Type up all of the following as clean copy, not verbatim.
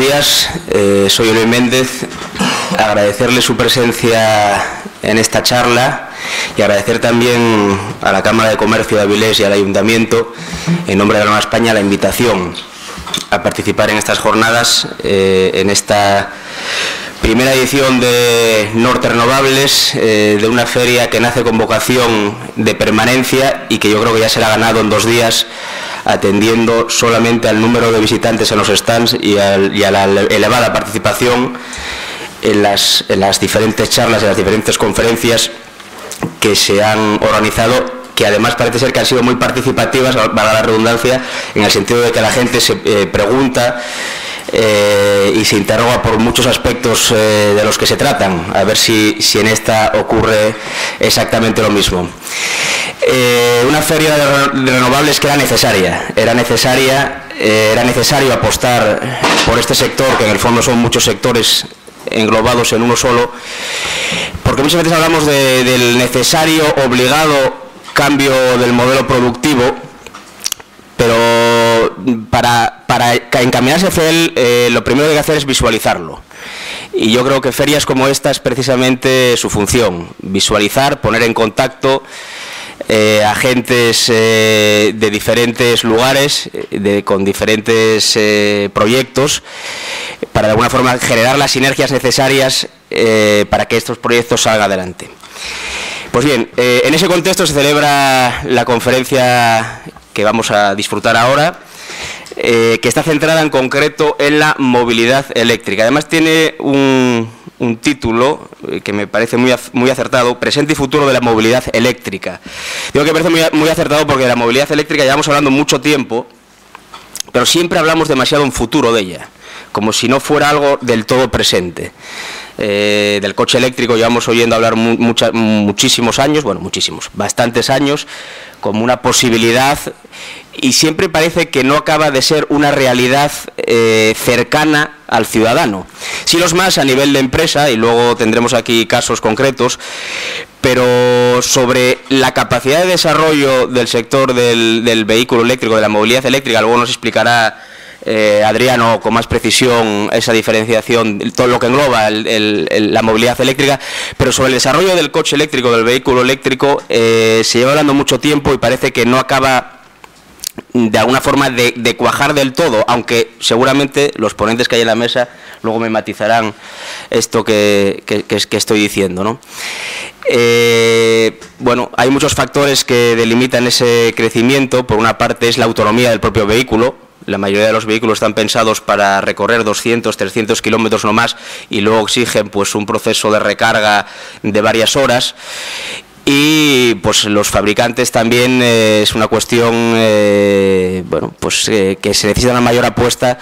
días, soy Luis Méndez. Agradecerle su presencia en esta charla y agradecer también a la Cámara de Comercio de Avilés y al Ayuntamiento, en nombre de la Nueva España, la invitación a participar en estas jornadas, en esta primera edición de Norte Renovables, de una feria que nace con vocación de permanencia y que yo creo que ya se la ha ganado en 2 días, atendiendo solamente al número de visitantes en los stands y a la elevada participación en las diferentes charlas, en las diferentes conferencias que se han organizado, que además parece ser que han sido muy participativas, valga la redundancia, en el sentido de que la gente se pregunta y se interroga por muchos aspectos de los que se tratan, a ver si en esta ocurre exactamente lo mismo. Una feria de renovables que era necesario apostar por este sector, que en el fondo son muchos sectores englobados en uno solo, porque muchas veces hablamos del necesario, obligado cambio del modelo productivo, pero para encaminarse hacia él, lo primero que hay que hacer es visualizarlo. Y yo creo que ferias como esta es precisamente su función: visualizar, poner en contacto agentes de diferentes lugares, con diferentes proyectos, para de alguna forma generar las sinergias necesarias para que estos proyectos salgan adelante. Pues bien, en ese contexto se celebra la conferencia que vamos a disfrutar ahora, que está centrada en concreto en la movilidad eléctrica. Además tiene un título que me parece muy acertado: Presente y futuro de la movilidad eléctrica. Digo que me parece muy acertado porque de la movilidad eléctrica llevamos hablando mucho tiempo, pero siempre hablamos demasiado en futuro de ella, como si no fuera algo del todo presente. Del coche eléctrico llevamos oyendo hablar muchísimos años, bueno, bastantes años, como una posibilidad, y siempre parece que no acaba de ser una realidad cercana al ciudadano. Sí, los más a nivel de empresa, y luego tendremos aquí casos concretos, pero sobre la capacidad de desarrollo del sector del vehículo eléctrico, de la movilidad eléctrica, luego nos explicará Adriano con más precisión esa diferenciación, todo lo que engloba la movilidad eléctrica, pero sobre el desarrollo del coche eléctrico, del vehículo eléctrico, se lleva hablando mucho tiempo y parece que no acaba de alguna forma de cuajar del todo, aunque seguramente los ponentes que hay en la mesa luego me matizarán esto que estoy diciendo, ¿no? Bueno, hay muchos factores que delimitan ese crecimiento. Por una parte es la autonomía del propio vehículo. La mayoría de los vehículos están pensados para recorrer 200, 300 kilómetros no más, y luego exigen pues un proceso de recarga de varias horas. Y pues los fabricantes también es una cuestión bueno, pues que se necesita una mayor apuesta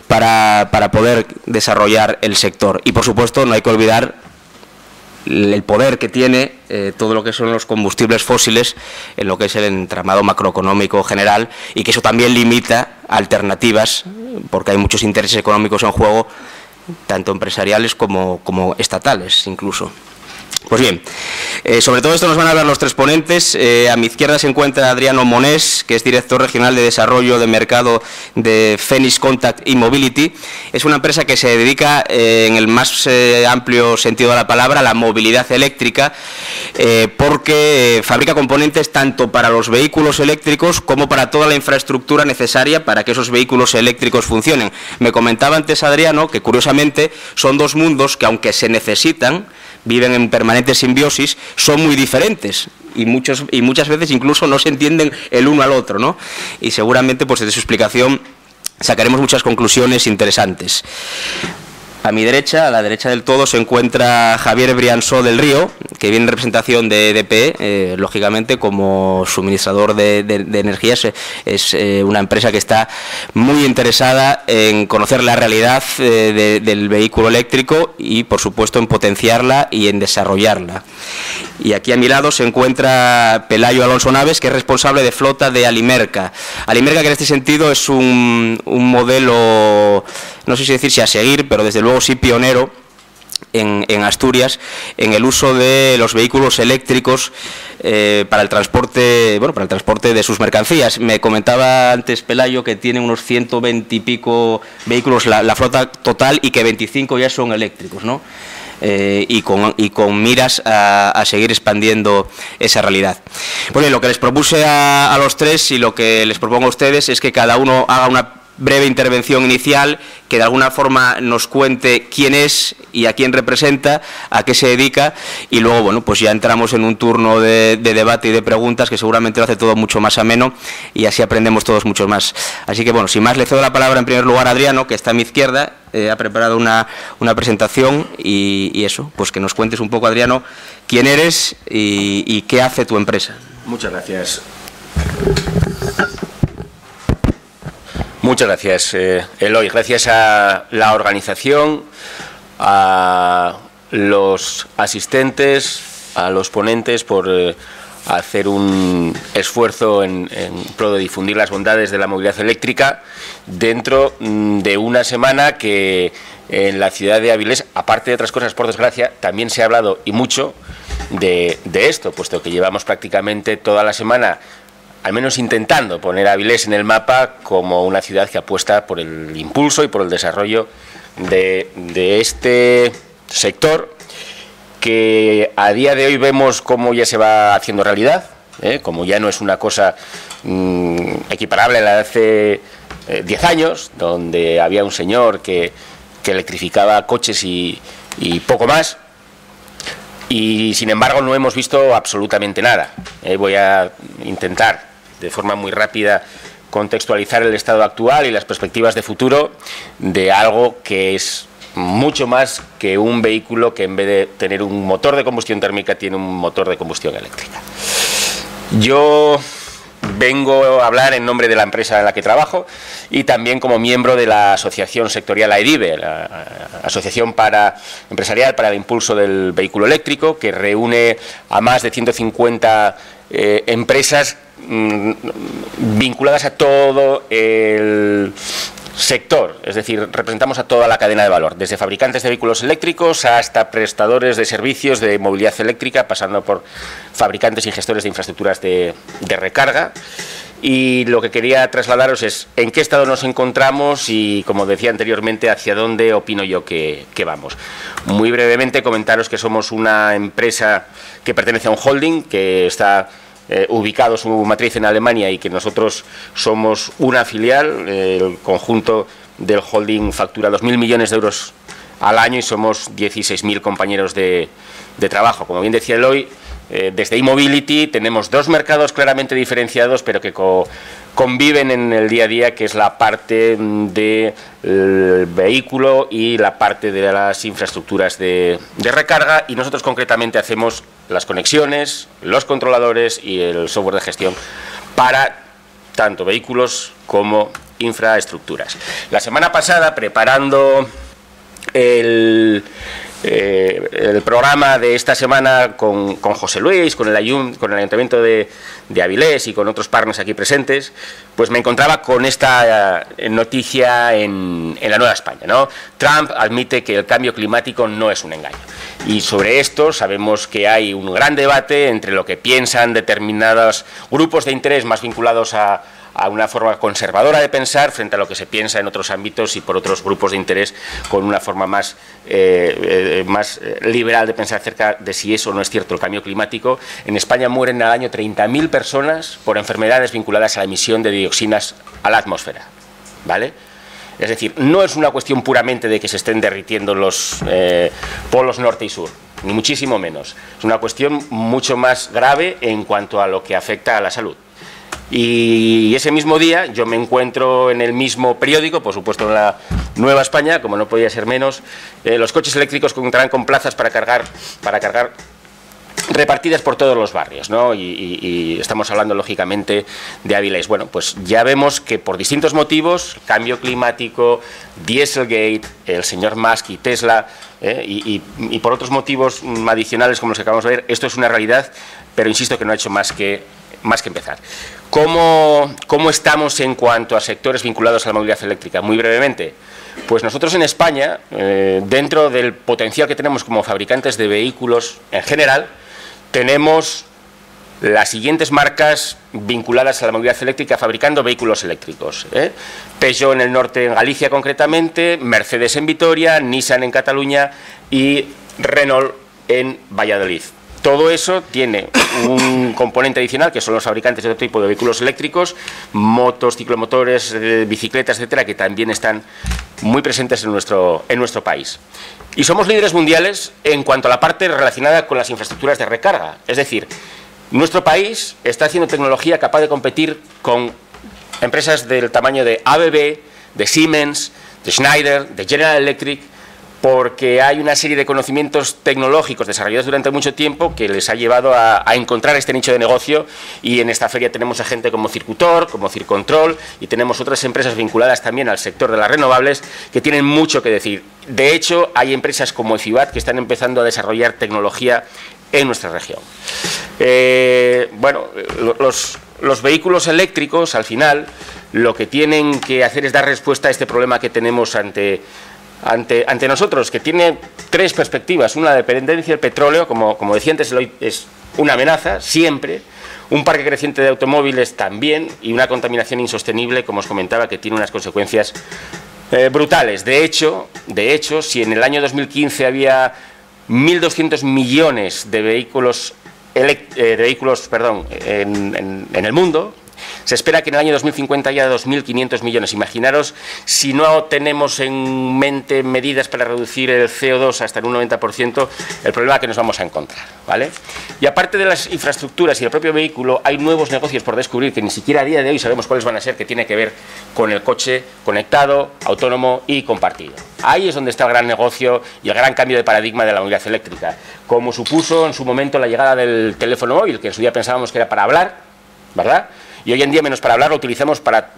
para poder desarrollar el sector. Y por supuesto no hay que olvidar el poder que tiene todo lo que son los combustibles fósiles en lo que es el entramado macroeconómico general, y que eso también limita alternativas, porque hay muchos intereses económicos en juego, tanto empresariales como estatales incluso. Pues bien, sobre todo esto nos van a hablar los 3 ponentes. A mi izquierda se encuentra Adriano Monés, que es director regional de desarrollo de mercado de Phoenix Contact y Mobility. Es una empresa que se dedica, en el más amplio sentido de la palabra, a la movilidad eléctrica, porque fabrica componentes tanto para los vehículos eléctricos como para toda la infraestructura necesaria para que esos vehículos eléctricos funcionen. Me comentaba antes Adriano que curiosamente son 2 mundos que, aunque se necesitan, viven en permanente simbiosis, son muy diferentes y muchas veces incluso no se entienden el uno al otro, ¿no? Y seguramente pues de su explicación sacaremos muchas conclusiones interesantes. A mi derecha, a la derecha del todo, se encuentra Javier Briansó del Río, que viene en representación de EDP, lógicamente como suministrador de energías. Es una empresa que está muy interesada en conocer la realidad del vehículo eléctrico y, por supuesto, en potenciarla y en desarrollarla. Y aquí a mi lado se encuentra Pelayo Alonso Naves, que es responsable de flota de Alimerca. Alimerca, que en este sentido es un modelo, no sé si decir si a seguir, pero desde luego sí pionero en Asturias en el uso de los vehículos eléctricos para el transporte, bueno, para el transporte de sus mercancías. Me comentaba antes Pelayo que tiene unos 120 y pico vehículos la flota total y que 25 ya son eléctricos, ¿no? Y con miras a seguir expandiendo esa realidad. Bueno, y lo que les propuse a los tres y lo que les propongo a ustedes es que cada uno haga una breve intervención inicial, que de alguna forma nos cuente quién es y a quién representa, a qué se dedica, y luego, bueno, pues ya entramos en un turno de debate y de preguntas que seguramente lo hace todo mucho más ameno y así aprendemos todos mucho más. Así que, bueno, sin más, le cedo la palabra en primer lugar a Adriano, que está a mi izquierda, ha preparado una presentación y eso, pues que nos cuentes un poco, Adriano, quién eres y qué hace tu empresa. Muchas gracias. Muchas gracias, Eloy. Gracias a la organización, a los asistentes, a los ponentes por hacer un esfuerzo en pro de difundir las bondades de la movilidad eléctrica dentro de una semana que en la ciudad de Avilés, aparte de otras cosas, por desgracia, también se ha hablado y mucho de esto, puesto que llevamos prácticamente toda la semana al menos intentando poner a Avilés en el mapa como una ciudad que apuesta por el impulso y por el desarrollo de este sector, que a día de hoy vemos cómo ya se va haciendo realidad, como ya no es una cosa equiparable a la de hace 10 años, donde había un señor que electrificaba coches y poco más, y sin embargo no hemos visto absolutamente nada. Voy a intentar de forma muy rápida contextualizar el estado actual y las perspectivas de futuro de algo que es mucho más que un vehículo que en vez de tener un motor de combustión térmica tiene un motor de combustión eléctrica. Yo vengo a hablar en nombre de la empresa en la que trabajo y también como miembro de la asociación sectorial AEDIVE, la Asociación Empresarial para el Impulso del Vehículo Eléctrico, que reúne a más de 150 empresas vinculadas a todo el sector, es decir, representamos a toda la cadena de valor, desde fabricantes de vehículos eléctricos hasta prestadores de servicios de movilidad eléctrica, pasando por fabricantes y gestores de infraestructuras de recarga. Y lo que quería trasladaros es en qué estado nos encontramos y, como decía anteriormente, hacia dónde opino yo que vamos. Muy brevemente comentaros que somos una empresa que pertenece a un holding que está ubicado su matriz en Alemania y que nosotros somos una filial. El conjunto del holding factura 2.000 millones de euros al año y somos 16.000 compañeros de trabajo. Como bien decía Eloy, desde eMobility tenemos dos mercados claramente diferenciados, pero que conviven en el día a día, que es la parte del vehículo y la parte de las infraestructuras de recarga, y nosotros concretamente hacemos las conexiones, los controladores y el software de gestión para tanto vehículos como infraestructuras. La semana pasada, preparando el programa de esta semana con José Luis, con el Ayuntamiento de Avilés y con otros partners aquí presentes, pues me encontraba con esta noticia en la Nueva España, ¿no? Trump admite que el cambio climático no es un engaño. Y sobre esto sabemos que hay un gran debate entre lo que piensan determinados grupos de interés más vinculados a una forma conservadora de pensar frente a lo que se piensa en otros ámbitos, y por otros grupos de interés con una forma más liberal de pensar acerca de si eso no es cierto el cambio climático. En España mueren al año 30.000 personas por enfermedades vinculadas a la emisión de dioxinas a la atmósfera, ¿vale? Es decir, no es una cuestión puramente de que se estén derritiendo los polos norte y sur, ni muchísimo menos. Es una cuestión mucho más grave en cuanto a lo que afecta a la salud. Y ese mismo día yo me encuentro en el mismo periódico, por supuesto en la Nueva España, como no podía ser menos, los coches eléctricos contarán con plazas para cargar repartidas por todos los barrios, ¿no? Y estamos hablando lógicamente de Avilés. Bueno, pues ya vemos que por distintos motivos, cambio climático, Dieselgate, el señor Musk y Tesla, y por otros motivos adicionales como los que acabamos de ver, esto es una realidad, pero insisto que no ha hecho más que empezar. ¿Cómo estamos en cuanto a sectores vinculados a la movilidad eléctrica? Muy brevemente, Pues nosotros en España, dentro del potencial que tenemos como fabricantes de vehículos en general, tenemos las siguientes marcas vinculadas a la movilidad eléctrica fabricando vehículos eléctricos. Peugeot en el norte, en Galicia concretamente, Mercedes en Vitoria, Nissan en Cataluña y Renault en Valladolid. Todo eso tiene un componente adicional, que son los fabricantes de otro tipo de vehículos eléctricos, motos, ciclomotores, bicicletas, etcétera, que también están muy presentes en nuestro país. Y somos líderes mundiales en cuanto a la parte relacionada con las infraestructuras de recarga. Es decir, nuestro país está haciendo tecnología capaz de competir con empresas del tamaño de ABB, de Siemens, de Schneider, de General Electric, porque hay una serie de conocimientos tecnológicos desarrollados durante mucho tiempo que les ha llevado a encontrar este nicho de negocio, y en esta feria tenemos a gente como Circutor, como Circontrol, y tenemos otras empresas vinculadas también al sector de las renovables que tienen mucho que decir. De hecho, hay empresas como Efibat que están empezando a desarrollar tecnología en nuestra región. Bueno, los vehículos eléctricos, al final, lo que tienen que hacer es dar respuesta a este problema que tenemos ante nosotros, que tiene tres perspectivas. Una, la dependencia del petróleo, como decía antes, es una amenaza, siempre. Un parque creciente de automóviles también, y una contaminación insostenible, como os comentaba, que tiene unas consecuencias brutales. De hecho, si en el año 2015 había 1.200 millones de vehículos, en el mundo, se espera que en el año 2050 haya 2.500 millones. Imaginaros si no tenemos en mente medidas para reducir el CO2 hasta en un 90%, el problema que nos vamos a encontrar, ¿vale? Y aparte de las infraestructuras y el propio vehículo, hay nuevos negocios por descubrir que ni siquiera a día de hoy sabemos cuáles van a ser, que tiene que ver con el coche conectado, autónomo y compartido. Ahí es donde está el gran negocio y el gran cambio de paradigma de la movilidad eléctrica, como supuso en su momento la llegada del teléfono móvil, que en su día pensábamos que era para hablar, ¿verdad? Y hoy en día, menos para hablar, lo utilizamos para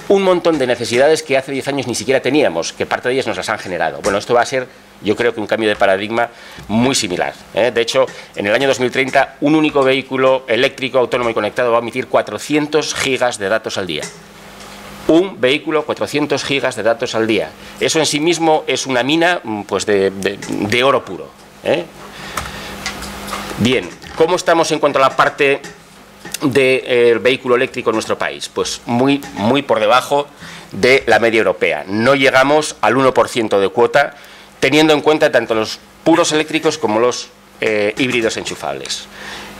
un montón de necesidades que hace 10 años ni siquiera teníamos, que parte de ellas nos las han generado. Bueno, esto va a ser, yo creo que un cambio de paradigma muy similar. De hecho, en el año 2030, un único vehículo eléctrico, autónomo y conectado va a emitir 400 gigas de datos al día. Un vehículo, 400 gigas de datos al día. Eso en sí mismo es una mina, pues, de oro puro. Bien, ¿cómo estamos en cuanto a la parte del vehículo eléctrico en nuestro país? Pues muy por debajo de la media europea. No llegamos al 1% de cuota, teniendo en cuenta tanto los puros eléctricos como los híbridos enchufables.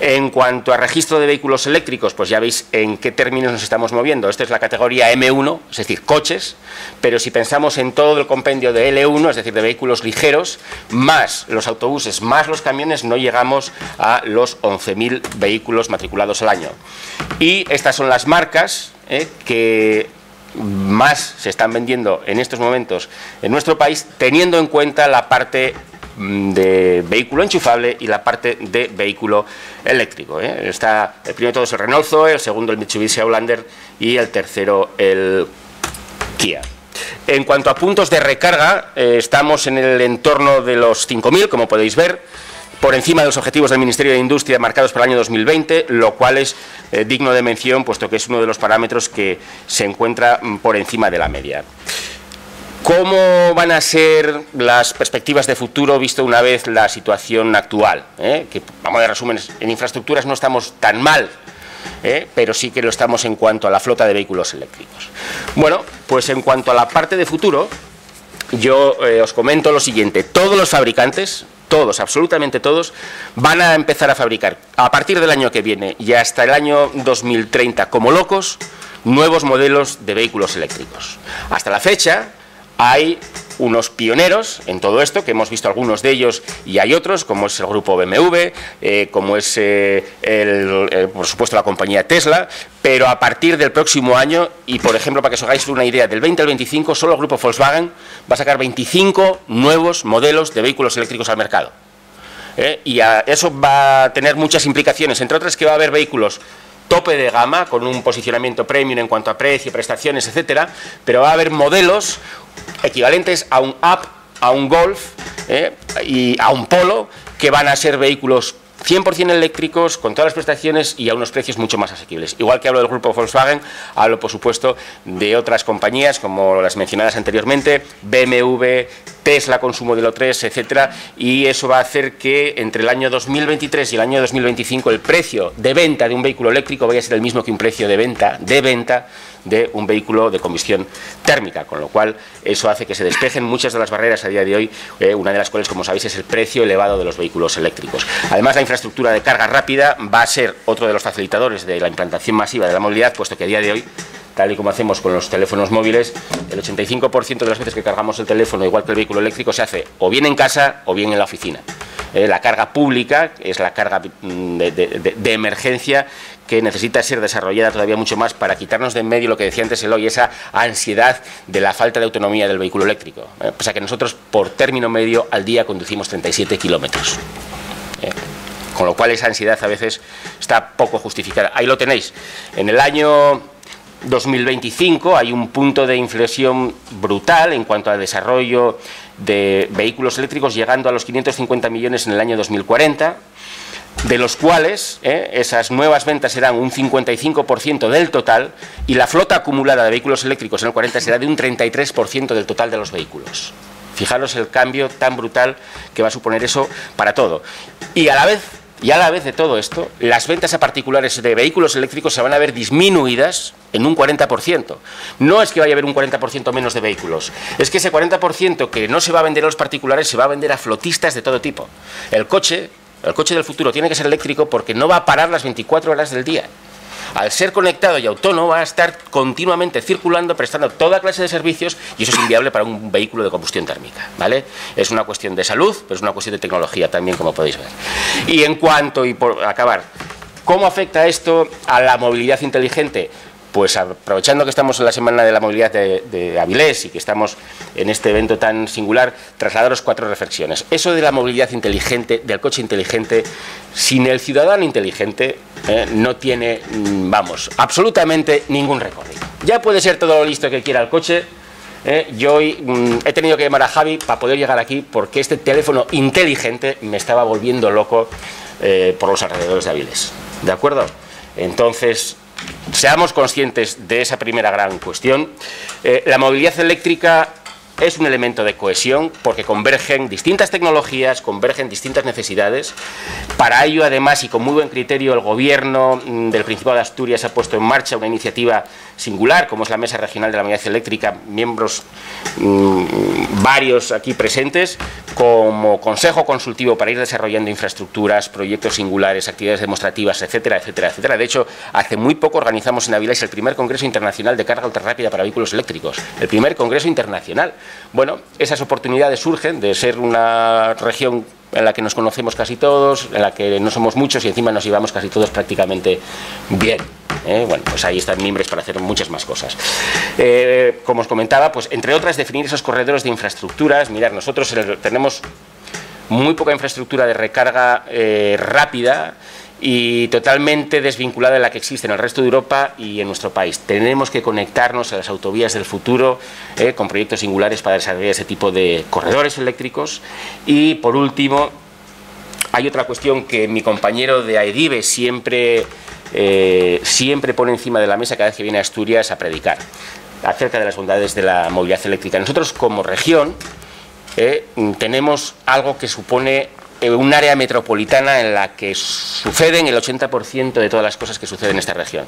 En cuanto a registro de vehículos eléctricos, pues ya veis en qué términos nos estamos moviendo. Esta es la categoría M1, es decir, coches, pero si pensamos en todo el compendio de L1, es decir, de vehículos ligeros, más los autobuses, más los camiones, no llegamos a los 11.000 vehículos matriculados al año. Y estas son las marcas que más se están vendiendo en estos momentos en nuestro país, teniendo en cuenta la parte de vehículo enchufable y la parte de vehículo eléctrico. Está el primero de todos el Renault Zoe, el segundo el Mitsubishi Outlander y el tercero el Kia. En cuanto a puntos de recarga, estamos en el entorno de los 5.000, como podéis ver, por encima de los objetivos del Ministerio de Industria marcados para el año 2020, lo cual es digno de mención, puesto que es uno de los parámetros que se encuentra por encima de la media. ¿Cómo van a ser las perspectivas de futuro, visto una vez la situación actual? Que, vamos a dar resúmenes, en infraestructuras no estamos tan mal, pero sí que lo estamos en cuanto a la flota de vehículos eléctricos. Bueno, pues en cuanto a la parte de futuro, yo os comento lo siguiente. Todos los fabricantes, todos, absolutamente todos, van a empezar a fabricar a partir del año que viene y hasta el año 2030, como locos, nuevos modelos de vehículos eléctricos. Hasta la fecha hay unos pioneros en todo esto, que hemos visto algunos de ellos y hay otros, como es el grupo BMW, como es, por supuesto, la compañía Tesla, pero a partir del próximo año, y por ejemplo, para que os hagáis una idea, del 20 al 25, solo el grupo Volkswagen va a sacar 25 nuevos modelos de vehículos eléctricos al mercado. Y eso va a tener muchas implicaciones, entre otras que va a haber vehículos tope de gama, con un posicionamiento premium en cuanto a precio, prestaciones, etcétera, pero va a haber modelos equivalentes a un Up, a un Golf y a un Polo, que van a ser vehículos 100% eléctricos, con todas las prestaciones y a unos precios mucho más asequibles. Igual que hablo del grupo Volkswagen, hablo por supuesto de otras compañías como las mencionadas anteriormente, BMW, Tesla con su modelo 3, etcétera, y eso va a hacer que entre el año 2023 y el año 2025 el precio de venta de un vehículo eléctrico vaya a ser el mismo que un precio de venta de un vehículo de combustión térmica, con lo cual eso hace que se despejen muchas de las barreras a día de hoy, una de las cuales, como sabéis, es el precio elevado de los vehículos eléctricos. Además, la infraestructura de carga rápida va a ser otro de los facilitadores de la implantación masiva de la movilidad, puesto que a día de hoy, tal y como hacemos con los teléfonos móviles, el 85% de las veces que cargamos el teléfono, igual que el vehículo eléctrico, se hace o bien en casa o bien en la oficina. La carga pública es la carga de emergencia que necesita ser desarrollada todavía mucho más para quitarnos de en medio lo que decía antes Eloy, esa ansiedad de la falta de autonomía del vehículo eléctrico. O sea que nosotros por término medio al día conducimos 37 kilómetros. Con lo cual esa ansiedad a veces está poco justificada. Ahí lo tenéis. En el año 2025 hay un punto de inflexión brutal en cuanto al desarrollo de vehículos eléctricos, llegando a los 550 millones en el año 2040, de los cuales esas nuevas ventas serán un 55% del total y la flota acumulada de vehículos eléctricos en el 40 será de un 33% del total de los vehículos. Fijaros el cambio tan brutal que va a suponer eso para todo. Y a la vez de todo esto, las ventas a particulares de vehículos eléctricos se van a ver disminuidas en un 40%. No es que vaya a haber un 40% menos de vehículos, es que ese 40% que no se va a vender a los particulares se va a vender a flotistas de todo tipo. El coche del futuro tiene que ser eléctrico porque no va a parar las 24 horas del día. Al ser conectado y autónomo va a estar continuamente circulando, prestando toda clase de servicios, y eso es inviable para un vehículo de combustión térmica, ¿vale? Es una cuestión de salud, pero es una cuestión de tecnología también, como podéis ver. Y en cuanto, y por acabar, ¿cómo afecta esto a la movilidad inteligente? Pues aprovechando que estamos en la Semana de la Movilidad de Avilés y que estamos en este evento tan singular, trasladaros 4 reflexiones. Eso de la movilidad inteligente, del coche inteligente, sin el ciudadano inteligente, no tiene, absolutamente ningún recorrido. Ya puede ser todo lo listo que quiera el coche. Yo hoy he tenido que llamar a Javi para poder llegar aquí porque este teléfono inteligente me estaba volviendo loco por los alrededores de Avilés. ¿De acuerdo? Entonces, seamos conscientes de esa primera gran cuestión. La movilidad eléctrica es un elemento de cohesión porque convergen distintas tecnologías, convergen distintas necesidades. Para ello, además, y con muy buen criterio, el Gobierno del Principado de Asturias ha puesto en marcha una iniciativa singular, como es la Mesa Regional de la Movilidad Eléctrica, miembros varios aquí presentes, como consejo consultivo para ir desarrollando infraestructuras, proyectos singulares, actividades demostrativas, etcétera, etcétera, etcétera. De hecho, hace muy poco organizamos en Avilés el primer Congreso Internacional de Carga Ultrarrápida para Vehículos Eléctricos, el primer Congreso Internacional. Bueno, esas oportunidades surgen de ser una región en la que nos conocemos casi todos, en la que no somos muchos y encima nos llevamos casi todos prácticamente bien. Bueno, pues ahí están miembros para hacer muchas más cosas. Como os comentaba, pues entre otras, definir esos corredores de infraestructuras. Mirad, nosotros tenemos muy poca infraestructura de recarga rápida y totalmente desvinculada de la que existe en el resto de Europa y en nuestro país. Tenemos que conectarnos a las autovías del futuro con proyectos singulares para desarrollar ese tipo de corredores eléctricos. Y por último, hay otra cuestión que mi compañero de AEDIVE siempre pone encima de la mesa cada vez que viene a Asturias a predicar, acerca de las bondades de la movilidad eléctrica. Nosotros, como región, tenemos algo que supone un área metropolitana en la que suceden el 80% de todas las cosas que suceden en esta región.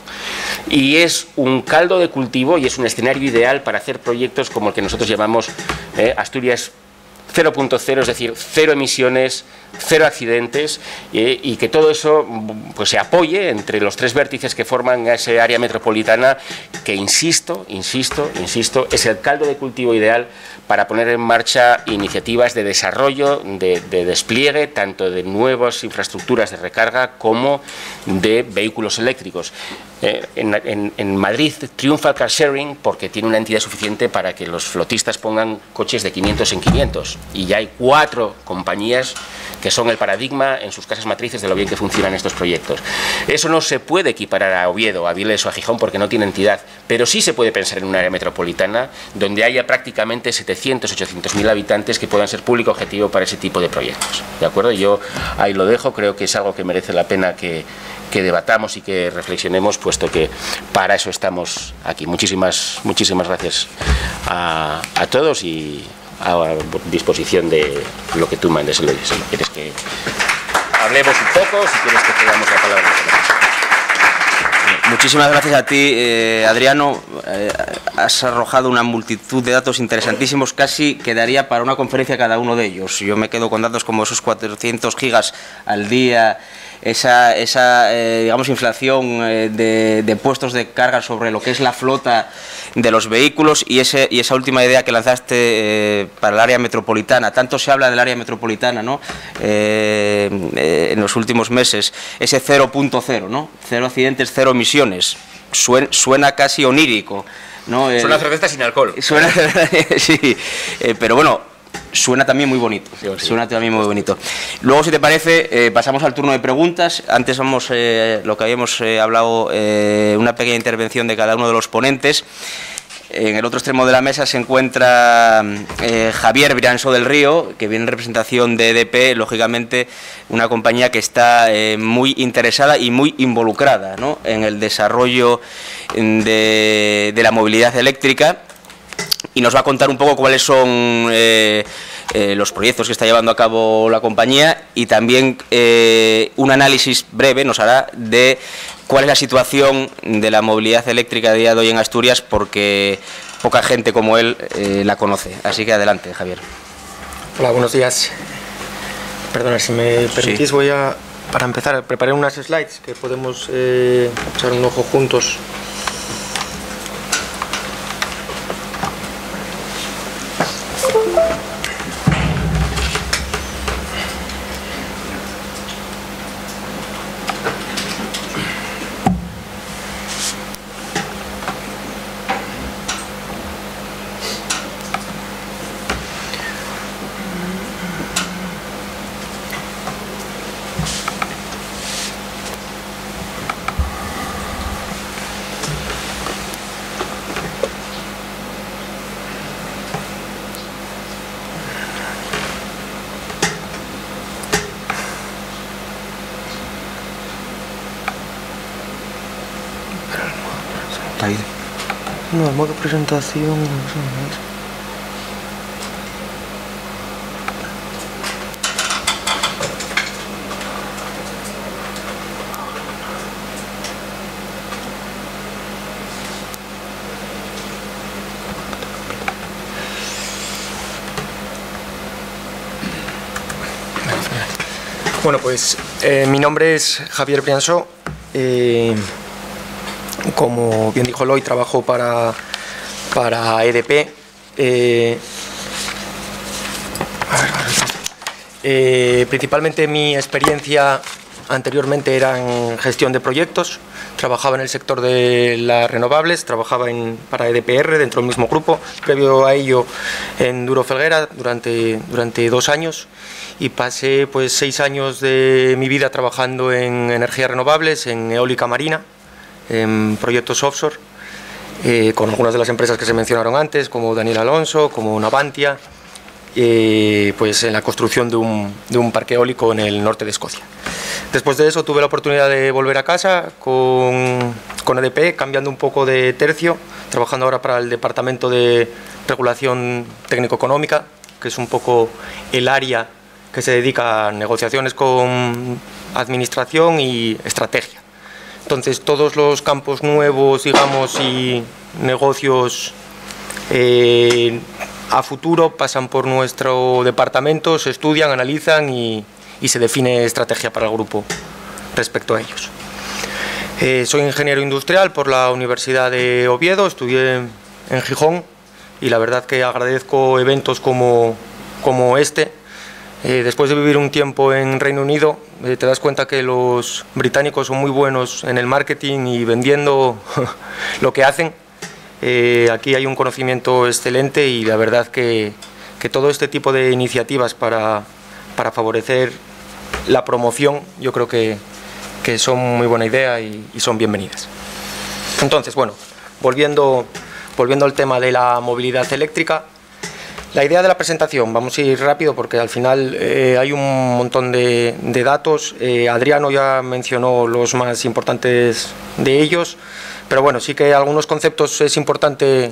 Y es un caldo de cultivo y es un escenario ideal para hacer proyectos como el que nosotros llamamos Asturias 0.0, es decir, 0 emisiones, 0 accidentes, y que todo eso pues se apoye entre los 3 vértices que forman ese área metropolitana que, insisto, es el caldo de cultivo ideal para poner en marcha iniciativas de desarrollo, de despliegue, tanto de nuevas infraestructuras de recarga como de vehículos eléctricos. En Madrid triunfa el car sharing porque tiene una entidad suficiente para que los flotistas pongan coches de 500 en 500 y ya hay 4 compañías que son el paradigma en sus casas matrices de lo bien que funcionan estos proyectos. Eso no se puede equiparar a Oviedo, a Avilés o a Gijón porque no tiene entidad, pero sí se puede pensar en un área metropolitana donde haya prácticamente 700, 800.000 habitantes que puedan ser público objetivo para ese tipo de proyectos. ¿De acuerdo? Yo ahí lo dejo, creo que es algo que merece la pena que debatamos y que reflexionemos, puesto que para eso estamos aquí. Muchísimas gracias a todos y a disposición de lo que tú mandes. Si quieres que hablemos un poco, si quieres que te damos la palabra. Muchísimas gracias a ti, Adriano. Has arrojado una multitud de datos interesantísimos, casi quedaría para una conferencia cada uno de ellos. Yo me quedo con datos como esos 400 gigas al día, esa digamos, inflación de puestos de carga sobre lo que es la flota de los vehículos y esa última idea que lanzaste para el área metropolitana. Tanto se habla del área metropolitana, ¿no? En los últimos meses, ese 0.0, ¿no? 0 accidentes, 0 emisiones. Suena casi onírico, ¿no? Suena cerveza sin alcohol. Suena, sí, pero bueno, suena también muy bonito. Sí. Suena también muy bonito. Luego, si te parece, pasamos al turno de preguntas. Antes vamos, lo que habíamos hablado, una pequeña intervención de cada uno de los ponentes. En el otro extremo de la mesa se encuentra Javier Briansó del Río, que viene en representación de EDP, lógicamente una compañía que está muy interesada y muy involucrada, ¿no?, en el desarrollo de la movilidad eléctrica, y nos va a contar un poco cuáles son los proyectos que está llevando a cabo la compañía, y también un análisis breve nos hará de cuál es la situación de la movilidad eléctrica a día de hoy en Asturias, porque poca gente como él la conoce. Así que adelante, Javier. Hola, buenos días. Perdona, si me permitís, voy a, para empezar, preparé unas slides que podemos echar un ojo juntos. No, modo presentación. Bueno, pues mi nombre es Javier Briansó. Como bien dijo Eloy, trabajo para EDP. Principalmente mi experiencia anteriormente era en gestión de proyectos. Trabajaba en el sector de las renovables, trabajaba para EDPR dentro del mismo grupo. Previo a ello en Duro Felguera durante 2 años, y pasé pues 6 años de mi vida trabajando en energías renovables, en eólica marina, en proyectos offshore, con algunas de las empresas que se mencionaron antes, como Daniel Alonso, como Navantia, pues en la construcción de un parque eólico en el norte de Escocia. Después de eso tuve la oportunidad de volver a casa con EDP, cambiando un poco de tercio, trabajando ahora para el Departamento de Regulación Técnico-Económica, que es un poco el área que se dedica a negociaciones con administración y estrategia. Entonces, todos los campos nuevos, digamos, y negocios a futuro pasan por nuestro departamento, se estudian, analizan y se define estrategia para el grupo respecto a ellos. Soy ingeniero industrial por la Universidad de Oviedo, estudié en Gijón, y la verdad que agradezco eventos como este. Después de vivir un tiempo en Reino Unido, te das cuenta que los británicos son muy buenos en el marketing y vendiendo lo que hacen. Aquí hay un conocimiento excelente, y la verdad que todo este tipo de iniciativas para para favorecer la promoción, yo creo que son muy buena idea y son bienvenidas. Entonces, bueno, volviendo al tema de la movilidad eléctrica, la idea de la presentación, vamos a ir rápido porque al final hay un montón de datos. Adriano ya mencionó los más importantes de ellos, pero bueno, sí que algunos conceptos es importante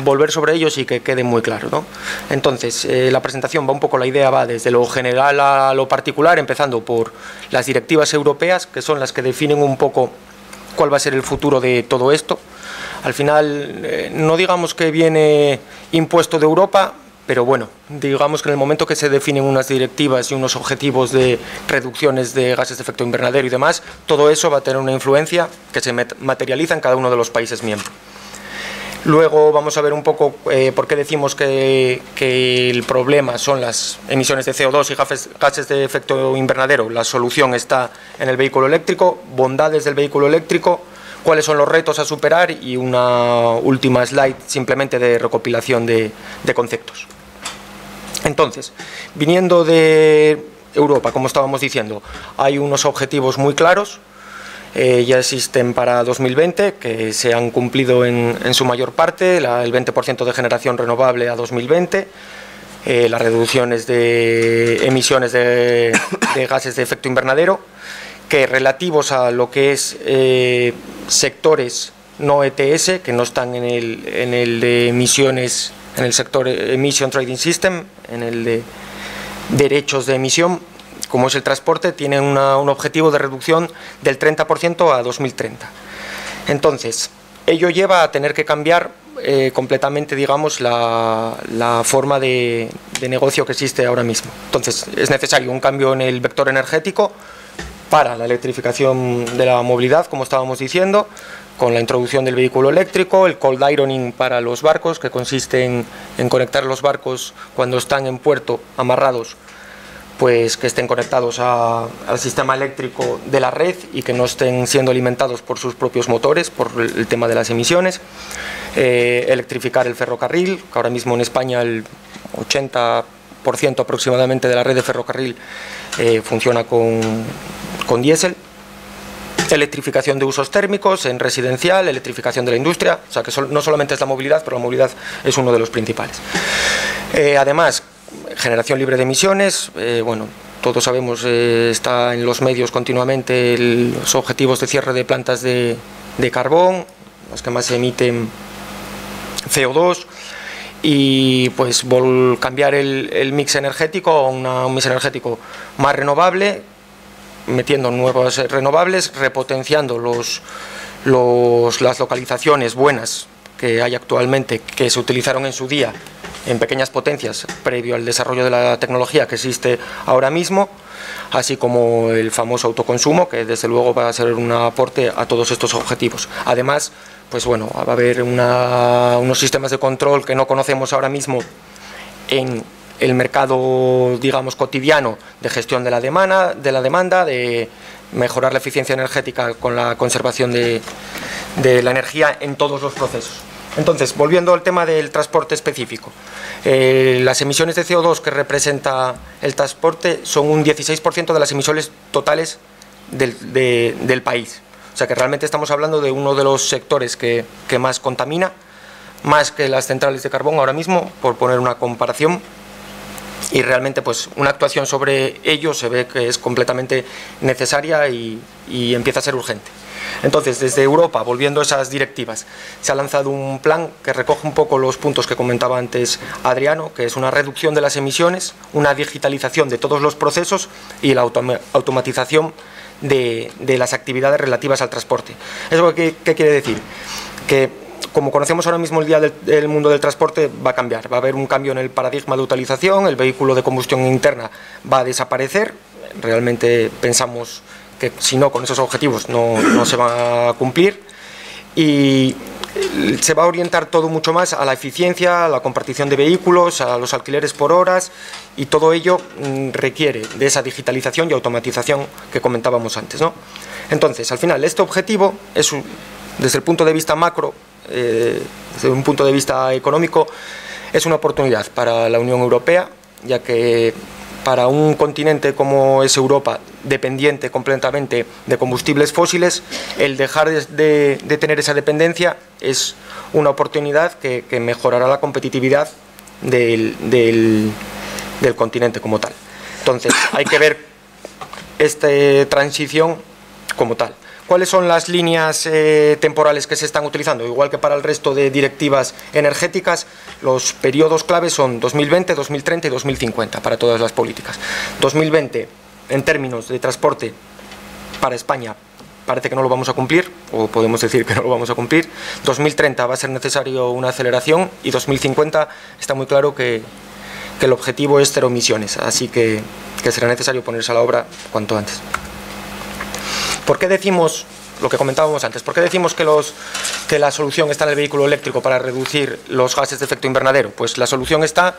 volver sobre ellos y que quede muy claro, ¿no? Entonces, la presentación va un poco, la idea va desde lo general a lo particular, empezando por las directivas europeas, que son las que definen un poco cuál va a ser el futuro de todo esto. Al final, no digamos que viene impuesto de Europa, pero bueno, digamos que en el momento que se definen unas directivas y unos objetivos de reducciones de gases de efecto invernadero y demás, todo eso va a tener una influencia que se materializa en cada uno de los países miembros. Luego vamos a ver un poco por qué decimos que el problema son las emisiones de CO2 y gases de efecto invernadero. La solución está en el vehículo eléctrico, bondades del vehículo eléctrico, cuáles son los retos a superar y una última slide simplemente de recopilación de conceptos. Entonces, viniendo de Europa, como estábamos diciendo, hay unos objetivos muy claros. Ya existen para 2020, que se han cumplido en su mayor parte, el 20% de generación renovable a 2020, las reducciones de emisiones de gases de efecto invernadero, que relativos a lo que es sectores no ETS, que no están en el de emisiones, en el sector Emission Trading System, en el de derechos de emisión, como es el transporte, tienen un objetivo de reducción del 30% a 2030. Entonces, ello lleva a tener que cambiar completamente, digamos, la forma de negocio que existe ahora mismo. Entonces, es necesario un cambio en el vector energético para la electrificación de la movilidad, como estábamos diciendo, con la introducción del vehículo eléctrico, el cold ironing para los barcos, que consiste en conectar los barcos cuando están en puerto amarrados, pues que estén conectados al sistema eléctrico de la red y que no estén siendo alimentados por sus propios motores, por el tema de las emisiones. Electrificar el ferrocarril, que ahora mismo en España el 80% aproximadamente de la red de ferrocarril funciona con diésel. Electrificación de usos térmicos en residencial, electrificación de la industria, o sea que no solamente es la movilidad, pero la movilidad es uno de los principales. Además, generación libre de emisiones, bueno, todos sabemos, está en los medios continuamente los objetivos de cierre de plantas de carbón, las que más emiten CO2, y pues cambiar el mix energético a un mix energético más renovable, metiendo nuevas renovables, repotenciando las localizaciones buenas que hay actualmente, que se utilizaron en su día en pequeñas potencias previo al desarrollo de la tecnología que existe ahora mismo, así como el famoso autoconsumo, que desde luego va a ser un aporte a todos estos objetivos. Además, pues bueno, va a haber unos sistemas de control que no conocemos ahora mismo en el mercado, digamos, cotidiano de gestión de la demanda, de mejorar la eficiencia energética con la conservación de la energía en todos los procesos. Entonces, volviendo al tema del transporte específico, las emisiones de CO2 que representa el transporte son un 16% de las emisiones totales del país. O sea que realmente estamos hablando de uno de los sectores que más contamina, más que las centrales de carbón ahora mismo, por poner una comparación. Y realmente pues una actuación sobre ello se ve que es completamente necesaria y empieza a ser urgente. Entonces, desde Europa, volviendo a esas directivas, se ha lanzado un plan que recoge un poco los puntos que comentaba antes Adriano, que es una reducción de las emisiones, una digitalización de todos los procesos y la automatización de las actividades relativas al transporte. ¿Eso qué quiere decir? Que como conocemos ahora mismo el día del mundo del transporte va a cambiar, va a haber un cambio en el paradigma de utilización, el vehículo de combustión interna va a desaparecer, realmente pensamos que si no, con esos objetivos no se va a cumplir, y se va a orientar todo mucho más a la eficiencia, a la compartición de vehículos, a los alquileres por horas, y todo ello requiere de esa digitalización y automatización que comentábamos antes, ¿no? Entonces, al final, este objetivo es, desde el punto de vista macro, desde un punto de vista económico, es una oportunidad para la Unión Europea, ya que para un continente como es Europa, dependiente completamente de combustibles fósiles, el dejar de tener esa dependencia es una oportunidad que mejorará la competitividad del continente como tal. Entonces, hay que ver esta transición como tal. ¿Cuáles son las líneas temporales que se están utilizando? Igual que para el resto de directivas energéticas, los periodos claves son 2020, 2030 y 2050 para todas las políticas. 2020, en términos de transporte para España, parece que no lo vamos a cumplir, o podemos decir que no lo vamos a cumplir. 2030 va a ser necesario una aceleración y 2050 está muy claro que el objetivo es cero emisiones, así que será necesario ponerse a la obra cuanto antes. ¿Por qué decimos lo que comentábamos antes? ¿Por qué decimos que la solución está en el vehículo eléctrico para reducir los gases de efecto invernadero? Pues la solución está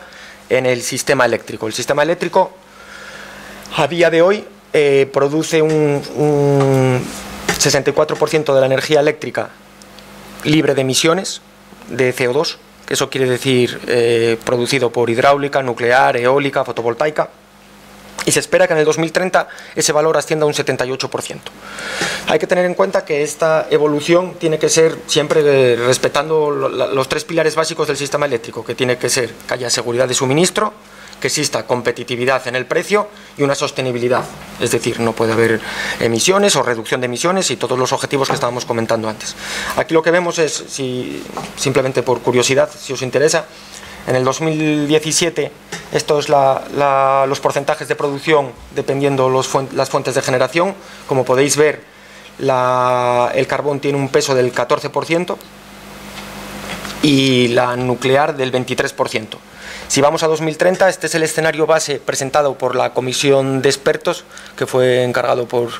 en el sistema eléctrico. El sistema eléctrico, a día de hoy, produce un 64% de la energía eléctrica libre de emisiones de CO2, que eso quiere decir producido por hidráulica, nuclear, eólica, fotovoltaica. Y se espera que en el 2030 ese valor ascienda a un 78%. Hay que tener en cuenta que esta evolución tiene que ser siempre respetando los tres pilares básicos del sistema eléctrico, que tiene que ser que haya seguridad de suministro, que exista competitividad en el precio y una sostenibilidad. Es decir, no puede haber emisiones o reducción de emisiones y todos los objetivos que estábamos comentando antes. Aquí lo que vemos es, simplemente por curiosidad, si os interesa, en el 2017, esto es los porcentajes de producción dependiendo las fuentes de generación. Como podéis ver, el carbón tiene un peso del 14% y la nuclear del 23%. Si vamos a 2030, este es el escenario base presentado por la comisión de expertos que fue encargado por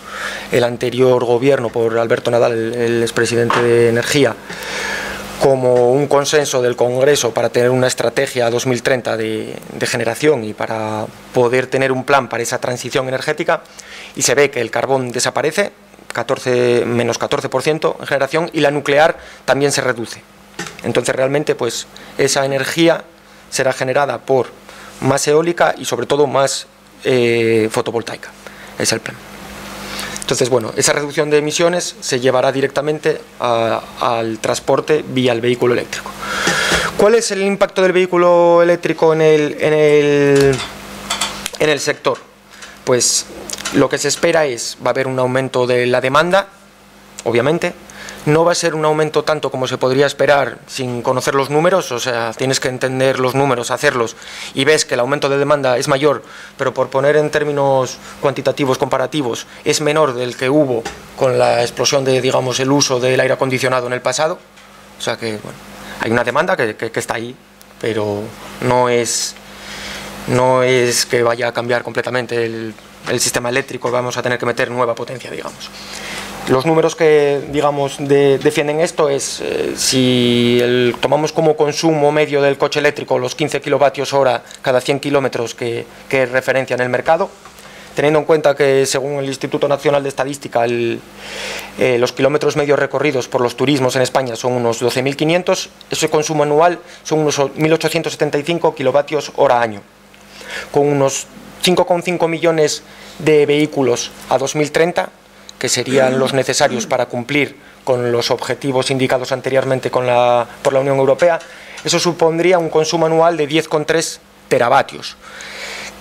el anterior gobierno, por Alberto Nadal, el expresidente de Energía, como un consenso del Congreso para tener una estrategia 2030 de generación y para poder tener un plan para esa transición energética, y se ve que el carbón desaparece, menos 14% en generación, y la nuclear también se reduce. Entonces realmente pues esa energía será generada por más eólica y sobre todo más fotovoltaica. Es el plan. Entonces, bueno, esa reducción de emisiones se llevará directamente al transporte vía el vehículo eléctrico. ¿Cuál es el impacto del vehículo eléctrico en el sector? Pues lo que se espera va a haber un aumento de la demanda, obviamente. No va a ser un aumento tanto como se podría esperar sin conocer los números, o sea, tienes que entender los números, hacerlos, y ves que el aumento de demanda es mayor, pero por poner en términos cuantitativos comparativos, es menor del que hubo con la explosión de, digamos, el uso del aire acondicionado en el pasado. O sea que, bueno, hay una demanda que está ahí, pero no es que vaya a cambiar completamente el sistema eléctrico, vamos a tener que meter nueva potencia, digamos. Los números que, digamos, defienden esto es, si tomamos como consumo medio del coche eléctrico los 15 kilovatios hora cada 100 kilómetros que es referencia en el mercado, teniendo en cuenta que según el Instituto Nacional de Estadística los kilómetros medios recorridos por los turismos en España son unos 12.500, ese consumo anual son unos 1.875 kilovatios hora año, con unos 5,5 millones de vehículos a 2030, que serían los necesarios para cumplir con los objetivos indicados anteriormente por la Unión Europea. Eso supondría un consumo anual de 10,3 teravatios,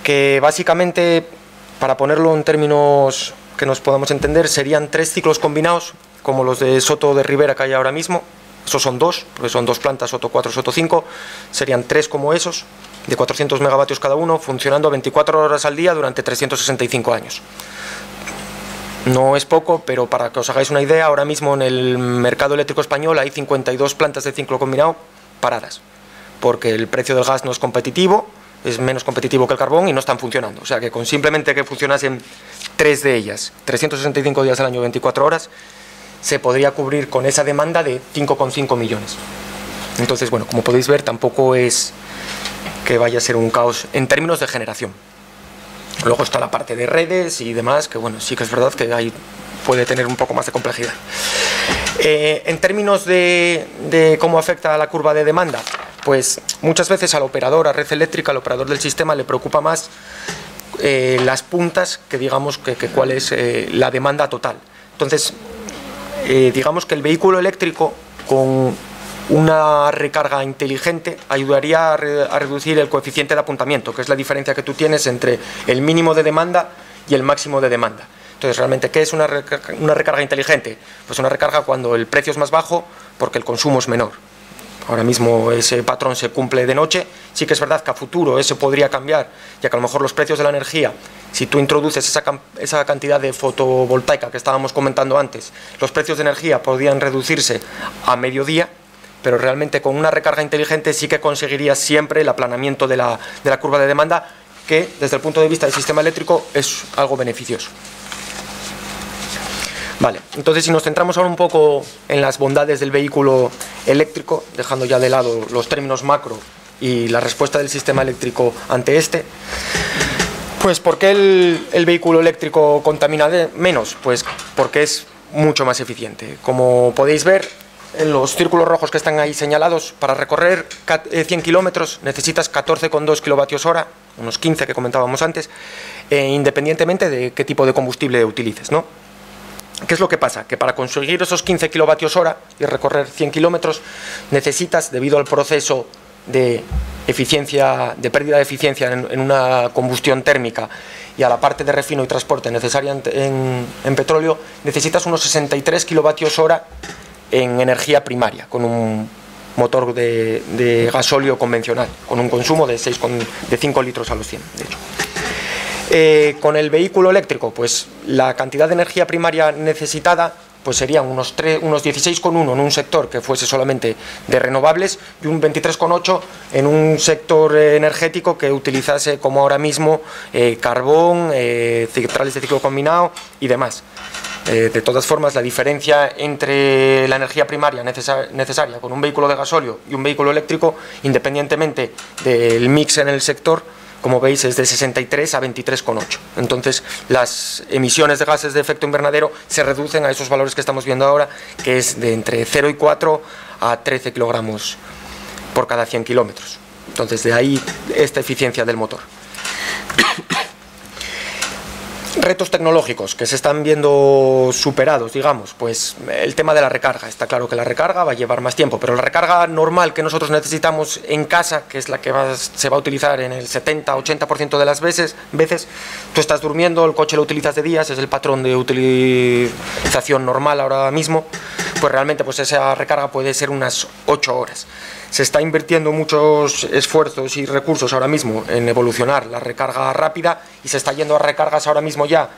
que básicamente, para ponerlo en términos que nos podamos entender, serían 3 ciclos combinados, como los de Soto de Ribera que hay ahora mismo. Esos son 2, porque son 2 plantas, Soto 4, Soto 5, serían 3 como esos, de 400 megavatios cada uno, funcionando 24 horas al día durante 365 años. No es poco, pero para que os hagáis una idea, ahora mismo en el mercado eléctrico español hay 52 plantas de ciclo combinado paradas, porque el precio del gas no es competitivo, es menos competitivo que el carbón y no están funcionando. O sea que con simplemente que funcionasen 3 de ellas, 365 días al año, 24 horas, se podría cubrir con esa demanda de 5,5 millones. Entonces, bueno, como podéis ver, tampoco es que vaya a ser un caos en términos de generación. Luego está la parte de redes y demás, que bueno, sí que es verdad que ahí puede tener un poco más de complejidad. En términos de cómo afecta a la curva de demanda, pues muchas veces al operador, a red eléctrica, al operador del sistema, le preocupa más las puntas que digamos que cuál es la demanda total. Entonces, digamos que el vehículo eléctrico con una recarga inteligente ayudaría a reducir el coeficiente de apuntamiento, que es la diferencia que tú tienes entre el mínimo de demanda y el máximo de demanda. Entonces, realmente, ¿qué es una recarga inteligente? Pues una recarga cuando el precio es más bajo porque el consumo es menor. Ahora mismo ese patrón se cumple de noche. Sí que es verdad que a futuro eso podría cambiar, ya que a lo mejor los precios de la energía, si tú introduces esa cantidad de fotovoltaica que estábamos comentando antes, los precios de energía podrían reducirse a mediodía, pero realmente con una recarga inteligente sí que conseguirías siempre el aplanamiento de la curva de demanda, que desde el punto de vista del sistema eléctrico es algo beneficioso. Vale, entonces si nos centramos ahora un poco en las bondades del vehículo eléctrico, dejando ya de lado los términos macro y la respuesta del sistema eléctrico ante este, pues ¿por qué el vehículo eléctrico contamina menos? Pues porque es mucho más eficiente. Como podéis ver en los círculos rojos que están ahí señalados, para recorrer 100 kilómetros necesitas 14,2 kilovatios hora, unos 15 que comentábamos antes, independientemente de qué tipo de combustible utilices, ¿no? ¿Qué es lo que pasa? Que para conseguir esos 15 kilovatios hora y recorrer 100 kilómetros necesitas, debido al proceso de pérdida de eficiencia en una combustión térmica y a la parte de refino y transporte necesaria en petróleo, necesitas unos 63 kilovatios hora en energía primaria, con un motor de gasóleo convencional, con un consumo de 5 litros a los 100, de hecho. Con el vehículo eléctrico, pues la cantidad de energía primaria necesitada pues serían unos 16,1 en un sector que fuese solamente de renovables y un 23,8 en un sector energético que utilizase, como ahora mismo, carbón, centrales de ciclo combinado y demás. De todas formas, la diferencia entre la energía primaria necesaria con un vehículo de gasóleo y un vehículo eléctrico, independientemente del mix en el sector, como veis, es de 63 a 23,8. Entonces, las emisiones de gases de efecto invernadero se reducen a esos valores que estamos viendo ahora, que es de entre 0,4 a 13 kilogramos por cada 100 kilómetros. Entonces, de ahí esta eficiencia del motor. Retos tecnológicos que se están viendo superados, digamos, pues el tema de la recarga. Está claro que la recarga va a llevar más tiempo, pero la recarga normal que nosotros necesitamos en casa, que es la que se va a utilizar en el 70-80% de las veces, tú estás durmiendo, el coche lo utilizas de días, es el patrón de utilización normal ahora mismo, pues realmente pues esa recarga puede ser unas 8 horas. Se está invirtiendo muchos esfuerzos y recursos ahora mismo en evolucionar la recarga rápida y se está yendo a recargas ahora mismo ya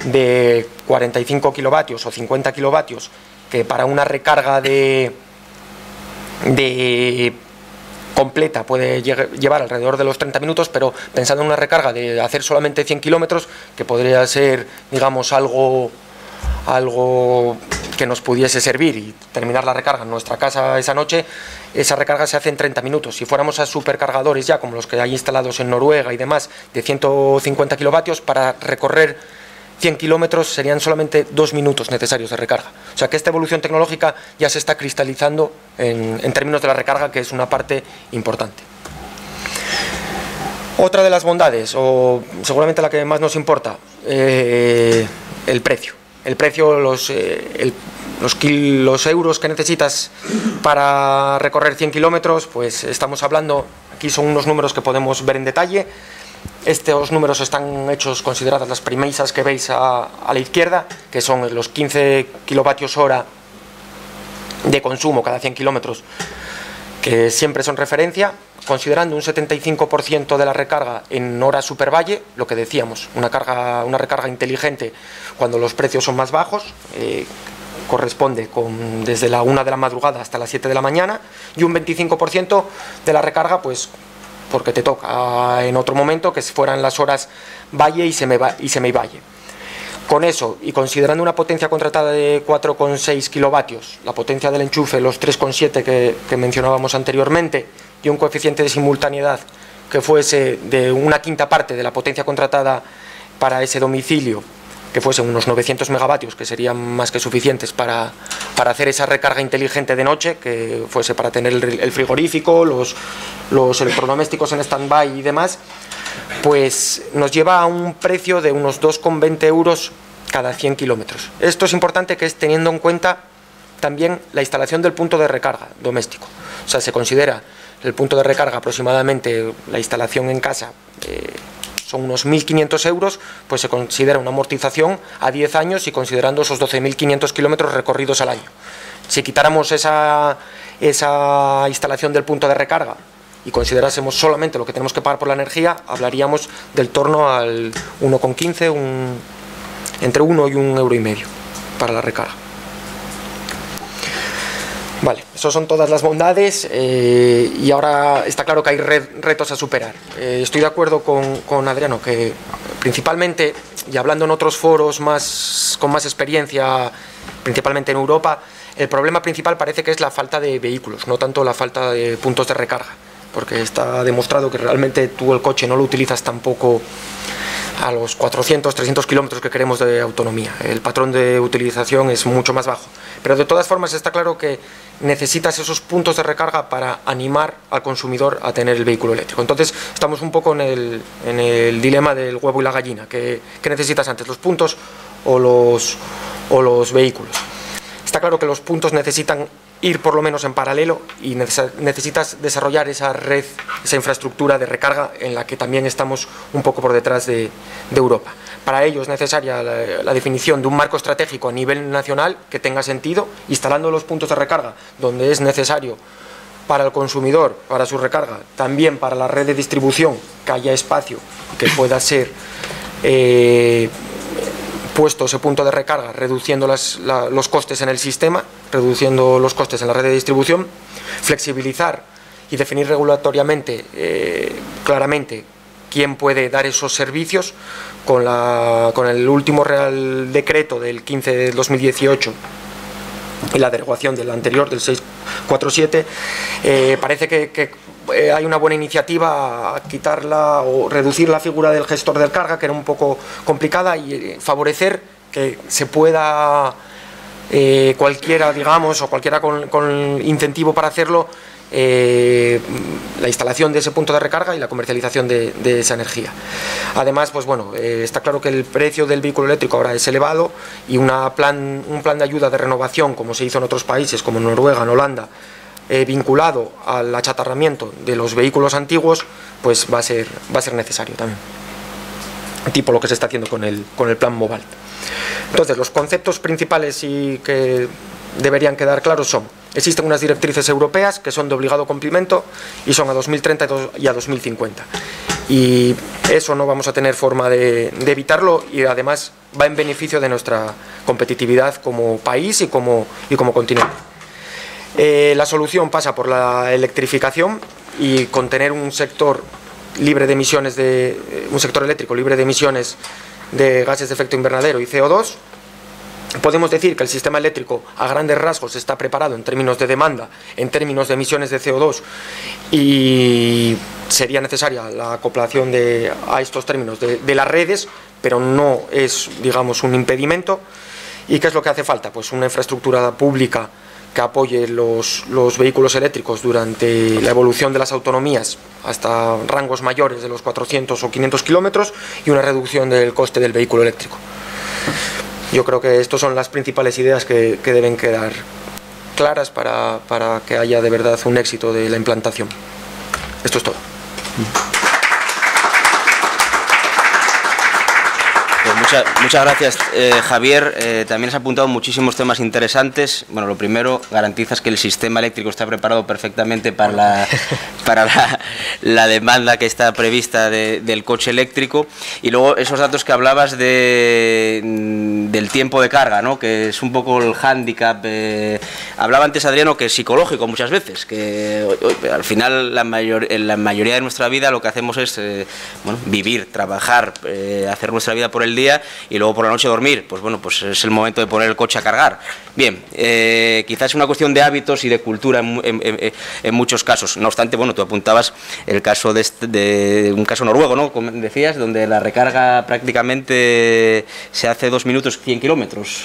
de 45 kilovatios o 50 kilovatios, que para una recarga de completa puede llevar alrededor de los 30 minutos, pero pensando en una recarga de hacer solamente 100 kilómetros, que podría ser, digamos, algo que nos pudiese servir y terminar la recarga en nuestra casa esa noche, esa recarga se hace en 30 minutos. Si fuéramos a supercargadores ya, como los que hay instalados en Noruega y demás, de 150 kilovatios, para recorrer 100 kilómetros serían solamente 2 minutos necesarios de recarga. O sea que esta evolución tecnológica ya se está cristalizando en términos de la recarga, que es una parte importante. Otra de las bondades, o seguramente la que más nos importa, el precio. El precio, los euros que necesitas para recorrer 100 kilómetros, pues estamos hablando, aquí son unos números que podemos ver en detalle. Estos números están hechos consideradas las premisas que veis a la izquierda, que son los 15 kilovatios hora de consumo cada 100 kilómetros, que siempre son referencia, considerando un 75% de la recarga en hora supervalle, lo que decíamos, una recarga inteligente cuando los precios son más bajos, corresponde desde la 1 de la madrugada hasta las 7 de la mañana, y un 25% de la recarga, pues porque te toca en otro momento, que fueran las horas valle y semivalle. Con eso, y considerando una potencia contratada de 4,6 kilovatios, la potencia del enchufe, los 3,7 que mencionábamos anteriormente, y un coeficiente de simultaneidad que fuese de una quinta parte de la potencia contratada para ese domicilio, que fuesen unos 900 megavatios, que serían más que suficientes para hacer esa recarga inteligente de noche, que fuese para tener el frigorífico, los electrodomésticos en stand-by y demás, pues nos lleva a un precio de unos 2,20 euros cada 100 kilómetros. Esto es importante, que es teniendo en cuenta también la instalación del punto de recarga doméstico. O sea, se considera el punto de recarga aproximadamente, la instalación en casa, son unos 1.500 euros, pues se considera una amortización a 10 años y considerando esos 12.500 kilómetros recorridos al año. Si quitáramos esa instalación del punto de recarga y considerásemos solamente lo que tenemos que pagar por la energía, hablaríamos del torno al 1,15, entre 1 y 1,5 euros para la recarga. Vale, esas son todas las bondades y ahora está claro que hay retos a superar. Estoy de acuerdo con Adriano que principalmente, y hablando en otros foros con más experiencia, principalmente en Europa, el problema principal parece que es la falta de vehículos, no tanto la falta de puntos de recarga, porque está demostrado que realmente tú el coche no lo utilizas tampoco a los 400, 300 kilómetros que queremos de autonomía. El patrón de utilización es mucho más bajo. Pero de todas formas está claro que necesitas esos puntos de recarga para animar al consumidor a tener el vehículo eléctrico. Entonces estamos un poco en el dilema del huevo y la gallina. ¿Qué necesitas antes, los puntos o los vehículos? Está claro que los puntos necesitan ir por lo menos en paralelo y necesitas desarrollar esa red, esa infraestructura de recarga en la que también estamos un poco por detrás de Europa. Para ello es necesaria la definición de un marco estratégico a nivel nacional que tenga sentido, instalando los puntos de recarga donde es necesario para el consumidor, para su recarga, también para la red de distribución, que haya espacio que pueda ser puesto ese punto de recarga, reduciendo los costes en el sistema, reduciendo los costes en la red de distribución, flexibilizar y definir regulatoriamente claramente quién puede dar esos servicios. Con el último Real Decreto del 15 de 2018 y la derogación del anterior, del 647, parece que hay una buena iniciativa a quitarla o reducir la figura del gestor de carga, que era un poco complicada, y favorecer que se pueda cualquiera, digamos, o cualquiera con incentivo para hacerlo, la instalación de ese punto de recarga y la comercialización de esa energía. Además, pues bueno, está claro que el precio del vehículo eléctrico ahora es elevado y un plan de ayuda de renovación, como se hizo en otros países como Noruega, en Holanda, vinculado al achatarramiento de los vehículos antiguos, pues va a ser necesario también, tipo lo que se está haciendo con el plan Mobile. Entonces, los conceptos principales y que deberían quedar claros son: existen unas directrices europeas que son de obligado cumplimiento y son a 2030 y a 2050. Y eso no vamos a tener forma de evitarlo, y además va en beneficio de nuestra competitividad como país y como continente. La solución pasa por la electrificación y con tener un sector libre de emisiones un sector eléctrico libre de emisiones de gases de efecto invernadero y CO2. Podemos decir que el sistema eléctrico a grandes rasgos está preparado en términos de demanda, en términos de emisiones de CO2, y sería necesaria la acoplación a estos términos de las redes, pero no es, digamos, un impedimento. ¿Y qué es lo que hace falta? Pues una infraestructura pública que apoye los vehículos eléctricos durante la evolución de las autonomías hasta rangos mayores de los 400 o 500 kilómetros y una reducción del coste del vehículo eléctrico. Yo creo que estas son las principales ideas que deben quedar claras para que haya de verdad un éxito de la implantación. Esto es todo. Pues muchas gracias, Javier. También has apuntado muchísimos temas interesantes. Bueno, lo primero, garantizas que el sistema eléctrico está preparado perfectamente para la demanda que está prevista del coche eléctrico. Y luego esos datos que hablabas del tiempo de carga, ¿no?, que es un poco el hándicap. Hablaba antes Adriano que es psicológico muchas veces, que al final en la mayoría de nuestra vida lo que hacemos es vivir, trabajar, hacer nuestra vida por el día, y luego por la noche dormir, pues bueno, pues es el momento de poner el coche a cargar. Bien, quizás es una cuestión de hábitos y de cultura en muchos casos. No obstante, bueno, tú apuntabas el caso de un caso noruego, ¿no? Como decías, donde la recarga prácticamente se hace 2 minutos 100 kilómetros.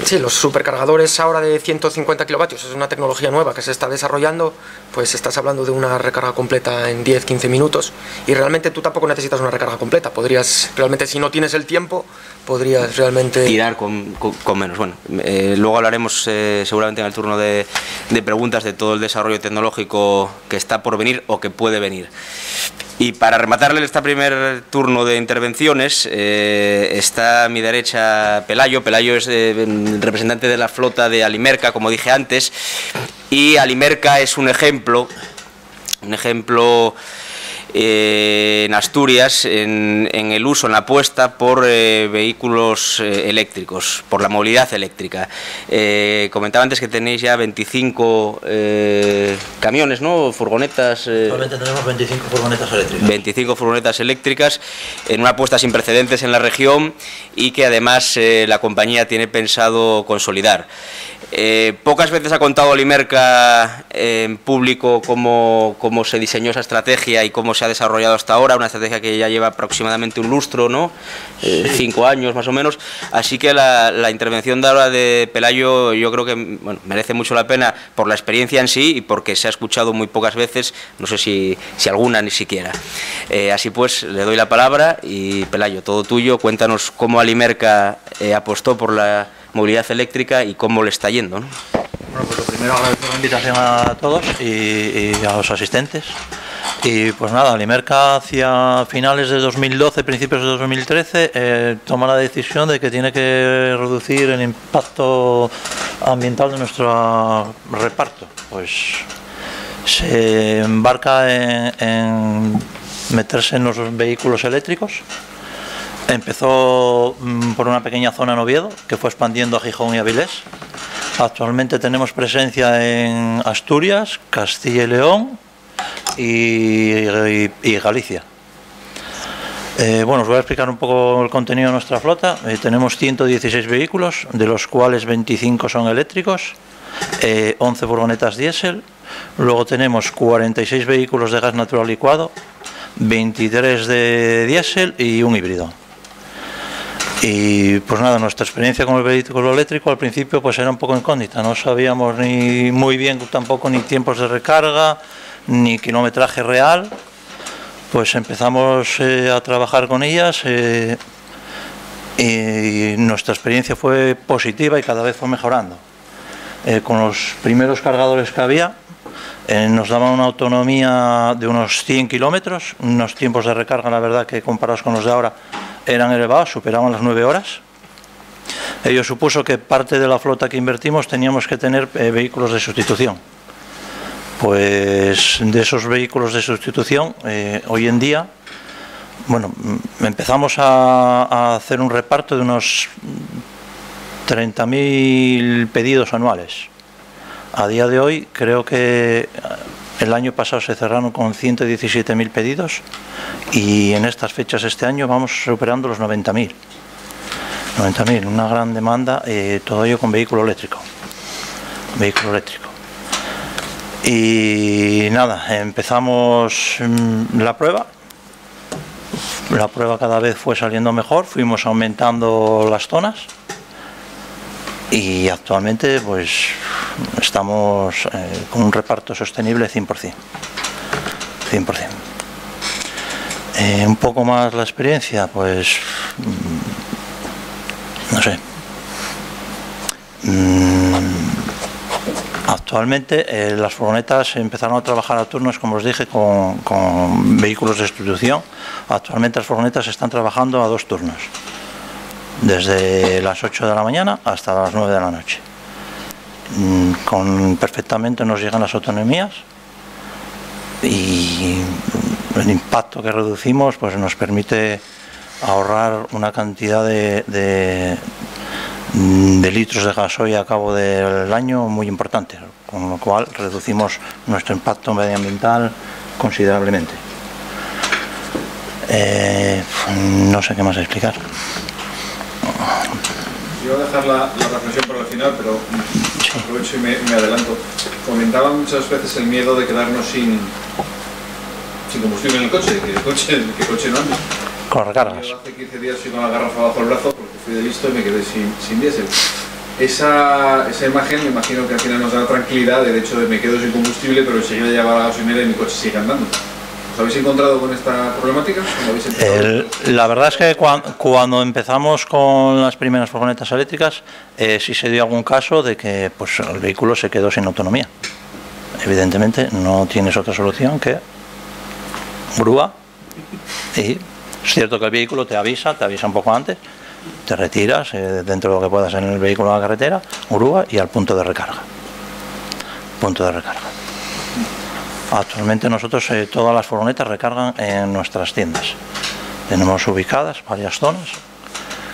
Sí, los supercargadores ahora de 150 kilovatios es una tecnología nueva que se está desarrollando, pues estás hablando de una recarga completa en 10-15 minutos y realmente tú tampoco necesitas una recarga completa. Podrías, realmente, si no tienes el tiempo, podrías realmente tirar con menos. Bueno, luego hablaremos seguramente en el turno de preguntas de todo el desarrollo tecnológico que está por venir o que puede venir. Y para rematarle este primer turno de intervenciones, está a mi derecha Pelayo. Pelayo es representante de la flota de Alimerka, como dije antes, y Alimerka es un ejemplo en Asturias en el uso, en la apuesta por vehículos eléctricos, por la movilidad eléctrica. Comentaba antes que tenéis ya 25 camiones, ¿no? Furgonetas. Actualmente tenemos 25 furgonetas eléctricas. 25 furgonetas eléctricas en una apuesta sin precedentes en la región y que además la compañía tiene pensado consolidar. Pocas veces ha contado Alimerka en público cómo se diseñó esa estrategia y cómo se ha desarrollado hasta ahora, una estrategia que ya lleva aproximadamente un lustro, ¿no? 5 años más o menos, así que la intervención de ahora de Pelayo yo creo que bueno, merece mucho la pena por la experiencia en sí y porque se ha escuchado muy pocas veces, no sé si alguna ni siquiera. Así pues, le doy la palabra y Pelayo, todo tuyo, cuéntanos cómo Alimerka apostó por la movilidad eléctrica y cómo le está yendo, ¿no? Bueno, pues lo primero agradecer la invitación a todos y a los asistentes. Y pues nada, Alimerka hacia finales de 2012, principios de 2013, toma la decisión de que tiene que reducir el impacto ambiental de nuestro reparto. Pues se embarca en meterse en los vehículos eléctricos. Empezó por una pequeña zona en Oviedo, que fue expandiendo a Gijón y Avilés. Actualmente tenemos presencia en Asturias, Castilla y León y Galicia. Bueno, os voy a explicar un poco el contenido de nuestra flota. Tenemos 116 vehículos, de los cuales 25 son eléctricos, 11 furgonetas diésel. Luego tenemos 46 vehículos de gas natural licuado, 23 de diésel y un híbrido. Y pues nada, nuestra experiencia con el vehículo eléctrico al principio pues era un poco incógnita, no sabíamos ni muy bien tampoco ni tiempos de recarga, ni kilometraje real. Pues empezamos a trabajar con ellas y nuestra experiencia fue positiva y cada vez fue mejorando. Con los primeros cargadores que había nos daban una autonomía de unos 100 kilómetros, unos tiempos de recarga, la verdad que comparados con los de ahora eran elevados, superaban las 9 horas. Ello supuso que parte de la flota que invertimos teníamos que tener vehículos de sustitución. Pues de esos vehículos de sustitución, hoy en día, bueno, empezamos a hacer un reparto de unos 30.000 pedidos anuales. A día de hoy creo que el año pasado se cerraron con 117.000 pedidos y en estas fechas este año vamos superando los 90.000. 90.000, una gran demanda, todo ello con vehículo eléctrico. Vehículo eléctrico. Y nada, empezamos la prueba. La prueba cada vez fue saliendo mejor, fuimos aumentando las zonas. Y actualmente pues estamos con un reparto sostenible 100%. 100%. Un poco más la experiencia, pues no sé. Actualmente las furgonetas empezaron a trabajar a turnos, como os dije, con vehículos de sustitución. Actualmente las furgonetas están trabajando a 2 turnos. Desde las 8 de la mañana hasta las 9 de la noche. Perfectamente nos llegan las autonomías y el impacto que reducimos pues nos permite ahorrar una cantidad de litros de gasoil a cabo del año muy importante, con lo cual reducimos nuestro impacto medioambiental considerablemente. No sé qué más explicar. Iba a dejar la reflexión para el final, pero aprovecho y me adelanto. Comentaba muchas veces el miedo de quedarnos sin combustible en el coche, que el coche no ande. Con recargas. Yo hace 15 días fui con la garrafa bajo el brazo porque fui de listo y me quedé sin diésel. Esa imagen me imagino que al final nos da tranquilidad del hecho de me quedo sin combustible, pero enseguida lleva la gasolinera y mi coche sigue andando. ¿Os habéis encontrado con esta problemática? La verdad es que cuando empezamos con las primeras furgonetas eléctricas, sí se dio algún caso de que pues, el vehículo se quedó sin autonomía. Evidentemente no tienes otra solución que grúa, y es cierto que el vehículo te avisa un poco antes, te retiras dentro de lo que puedas en el vehículo a la carretera, grúa y al punto de recarga. Actualmente nosotros todas las furgonetas recargan en nuestras tiendas. Tenemos ubicadas varias zonas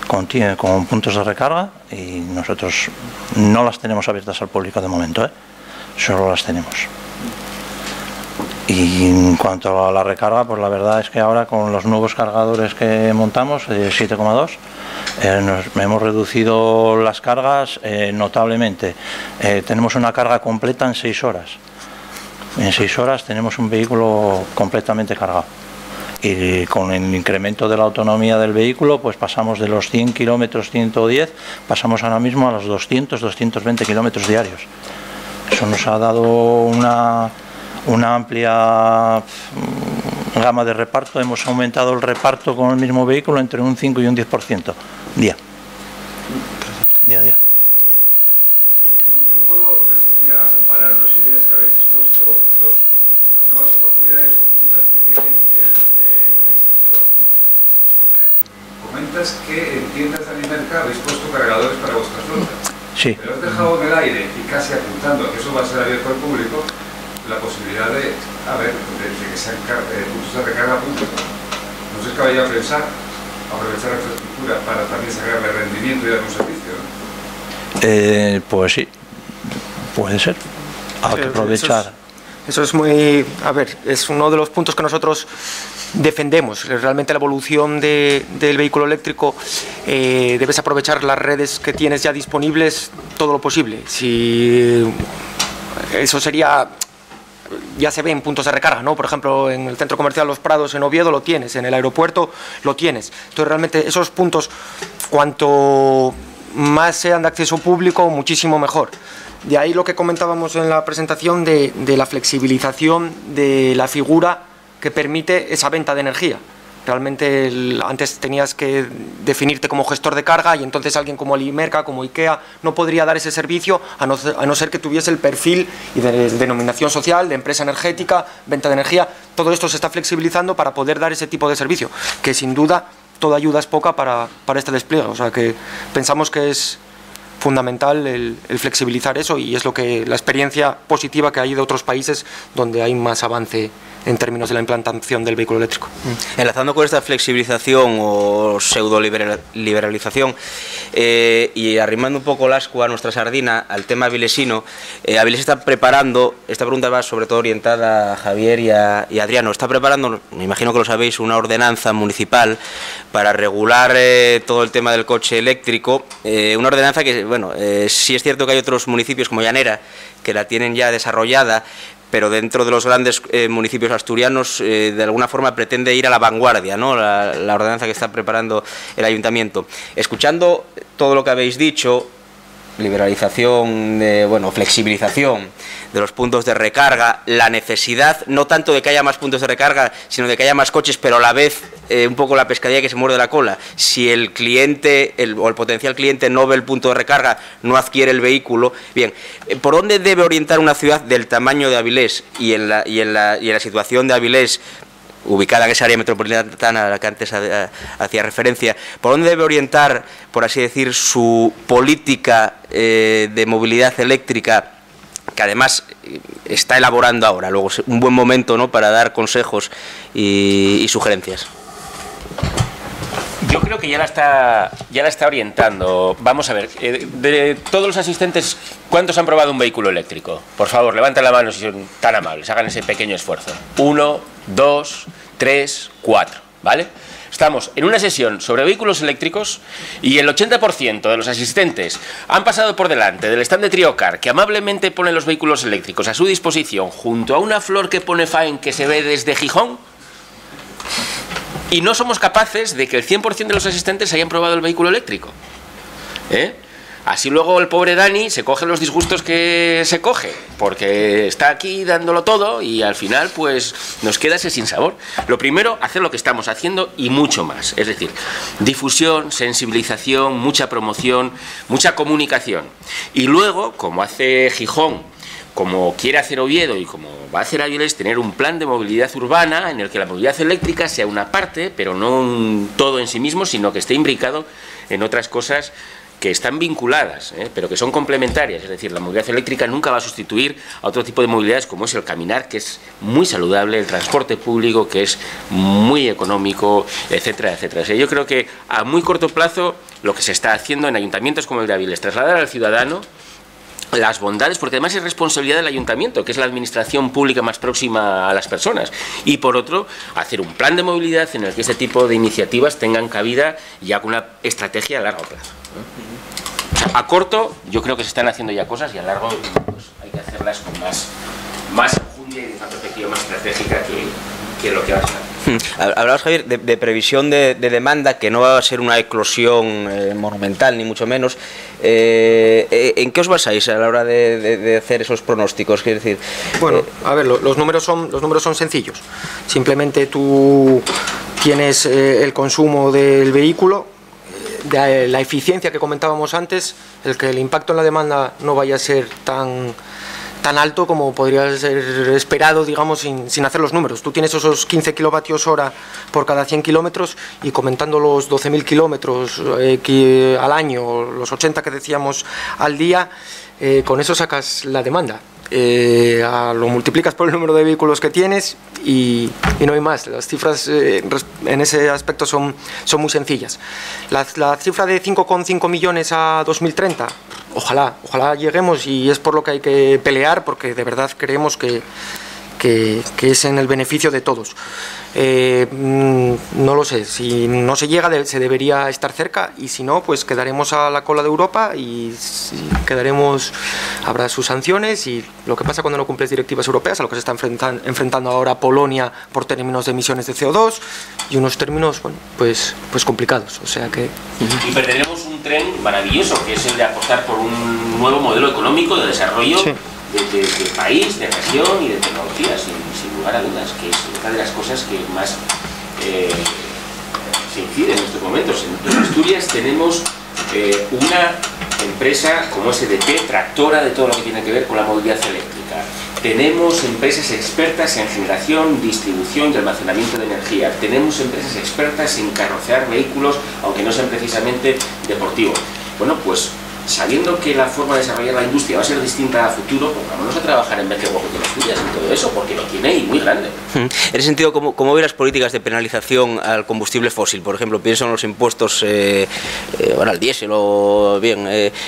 con puntos de recarga y nosotros no las tenemos abiertas al público de momento, solo las tenemos. Y en cuanto a la recarga, pues la verdad es que ahora con los nuevos cargadores que montamos, 7,2, hemos reducido las cargas notablemente. Tenemos una carga completa en 6 horas. En 6 horas tenemos un vehículo completamente cargado. Y con el incremento de la autonomía del vehículo, pues pasamos de los 100 kilómetros, 110, pasamos ahora mismo a los 200, 220 kilómetros diarios. Eso nos ha dado una amplia gama de reparto. Hemos aumentado el reparto con el mismo vehículo entre un 5 y un 10% día a día. No puedo resistir a comparar dos ideas que habéis expuesto, las nuevas oportunidades ocultas que tiene el sector. Porque comentas que en tiendas de Alimerca habéis puesto cargadores para vuestra flota. Sí. Pero has dejado en el aire y casi apuntando a que eso va a ser abierto al público la posibilidad de que sean puntos de recarga públicos. ¿No se cabría pensar aprovechar la infraestructura para también sacarle rendimiento y dar un servicio, ¿no? Pues sí, puede ser. Hay que aprovechar. Eso es muy... A ver, es uno de los puntos que nosotros defendemos. Realmente la evolución del vehículo eléctrico, debes aprovechar las redes que tienes ya disponibles todo lo posible. Si eso sería... Ya se ve en puntos de recarga, ¿no? Por ejemplo, en el Centro Comercial Los Prados en Oviedo lo tienes, en el aeropuerto lo tienes. Entonces, realmente esos puntos, cuanto más sean de acceso público, muchísimo mejor. De ahí lo que comentábamos en la presentación de la flexibilización de la figura que permite esa venta de energía. Realmente antes tenías que definirte como gestor de carga y entonces alguien como Alimerca, como IKEA, no podría dar ese servicio a no ser que tuviese el perfil y de denominación social, de empresa energética, venta de energía. Todo esto se está flexibilizando para poder dar ese tipo de servicio, que sin duda toda ayuda es poca para este despliegue. O sea que pensamos que es fundamental el flexibilizar eso y es lo que la experiencia positiva que hay de otros países donde hay más avance en términos de la implantación del vehículo eléctrico. Enlazando con esta flexibilización o pseudo-liberalización y arrimando un poco el ascua a nuestra sardina al tema avilesino, Avilés está preparando, esta pregunta va sobre todo orientada a Javier y a Adriano, está preparando, me imagino que lo sabéis, una ordenanza municipal para regular todo el tema del coche eléctrico, una ordenanza que, bueno, sí es cierto que hay otros municipios como Llanera que la tienen ya desarrollada, pero dentro de los grandes municipios asturianos de alguna forma pretende ir a la vanguardia, ¿no? La ordenanza que está preparando el ayuntamiento. Escuchando todo lo que habéis dicho, liberalización, flexibilización de los puntos de recarga, la necesidad no tanto de que haya más puntos de recarga, sino de que haya más coches, pero a la vez un poco la pescadilla que se muerde la cola. Si el cliente o el potencial cliente no ve el punto de recarga, no adquiere el vehículo. Bien, ¿por dónde debe orientar una ciudad del tamaño de Avilés y en la situación de Avilés, ubicada en esa área metropolitana a la que antes hacía referencia, por dónde debe orientar, por así decir, su política de movilidad eléctrica, que además está elaborando ahora? Luego es un buen momento, ¿no?, para dar consejos y sugerencias. Yo creo que ya la está orientando. Vamos a ver, de todos los asistentes, ¿cuántos han probado un vehículo eléctrico? Por favor, levanten la mano si son tan amables, hagan ese pequeño esfuerzo. 1, 2, 3, 4, ¿vale? Estamos en una sesión sobre vehículos eléctricos y el 80% de los asistentes han pasado por delante del stand de Triocar, que amablemente pone los vehículos eléctricos a su disposición junto a una flor que pone Faen que se ve desde Gijón, y no somos capaces de que el 100% de los asistentes hayan probado el vehículo eléctrico. Así luego el pobre Dani se coge los disgustos que se coge, porque está aquí dándolo todo y al final pues nos queda ese sinsabor. Lo primero, hacer lo que estamos haciendo y mucho más. Es decir, difusión, sensibilización, mucha promoción, mucha comunicación. Y luego, como hace Gijón, como quiere hacer Oviedo y como va a hacer Áviles, tener un plan de movilidad urbana en el que la movilidad eléctrica sea una parte, pero no un todo en sí mismo, sino que esté imbricado en otras cosas que están vinculadas, pero que son complementarias. Es decir, la movilidad eléctrica nunca va a sustituir a otro tipo de movilidades como es el caminar, que es muy saludable, el transporte público, que es muy económico, etcétera, etcétera. O sea, yo creo que a muy corto plazo lo que se está haciendo en ayuntamientos como el de Áviles, trasladar al ciudadano las bondades, porque además es responsabilidad del ayuntamiento, que es la administración pública más próxima a las personas, y por otro, hacer un plan de movilidad en el que este tipo de iniciativas tengan cabida ya con una estrategia a largo plazo. O sea, a corto, yo creo que se están haciendo ya cosas, y a largo pues, hay que hacerlas con más enjundia y de una perspectiva más estratégica que lo que va a ser. Hablabas, Javier, de previsión de demanda, que no va a ser una eclosión monumental, ni mucho menos. ¿En qué os basáis a la hora de hacer esos pronósticos? Quiero decir, bueno, a ver, los números son sencillos. Simplemente tú tienes el consumo del vehículo, de la eficiencia que comentábamos antes, que el impacto en la demanda no vaya a ser tan alto como podría ser esperado, digamos, sin hacer los números. Tú tienes esos 15 kilovatios hora por cada 100 kilómetros y comentando los 12.000 kilómetros al año, los 80 que decíamos al día, con eso sacas la demanda. Lo multiplicas por el número de vehículos que tienes y no hay más. Las cifras en ese aspecto son muy sencillas. La cifra de 5,5 millones a 2030, ojalá lleguemos, y es por lo que hay que pelear, porque de verdad creemos que es en el beneficio de todos. No lo sé, si no se llega se debería estar cerca, y si no, pues quedaremos a la cola de Europa y habrá sus sanciones, y lo que pasa cuando no cumples directivas europeas, a lo que se está enfrentando ahora Polonia por términos de emisiones de CO2 y unos términos, bueno, pues complicados, o sea que... Y perderemos un tren maravilloso, que es el de apostar por un nuevo modelo económico de desarrollo. Sí. De país, de región y de tecnología, sin lugar a dudas, que es una de las cosas que más se incide en estos momentos. En Asturias tenemos una empresa como SDP, tractora de todo lo que tiene que ver con la movilidad eléctrica. Tenemos empresas expertas en generación, distribución y almacenamiento de energía. Tenemos empresas expertas en carrocear vehículos, aunque no sean precisamente deportivos. Bueno, pues sabiendo que la forma de desarrollar la industria va a ser distinta a futuro, pongámonos a trabajar en Berkeley de Asturias en todo eso, porque lo tiene y muy grande. En ese sentido, ¿cómo ve las políticas de penalización al combustible fósil? Por ejemplo, pienso en los impuestos al diésel o bien.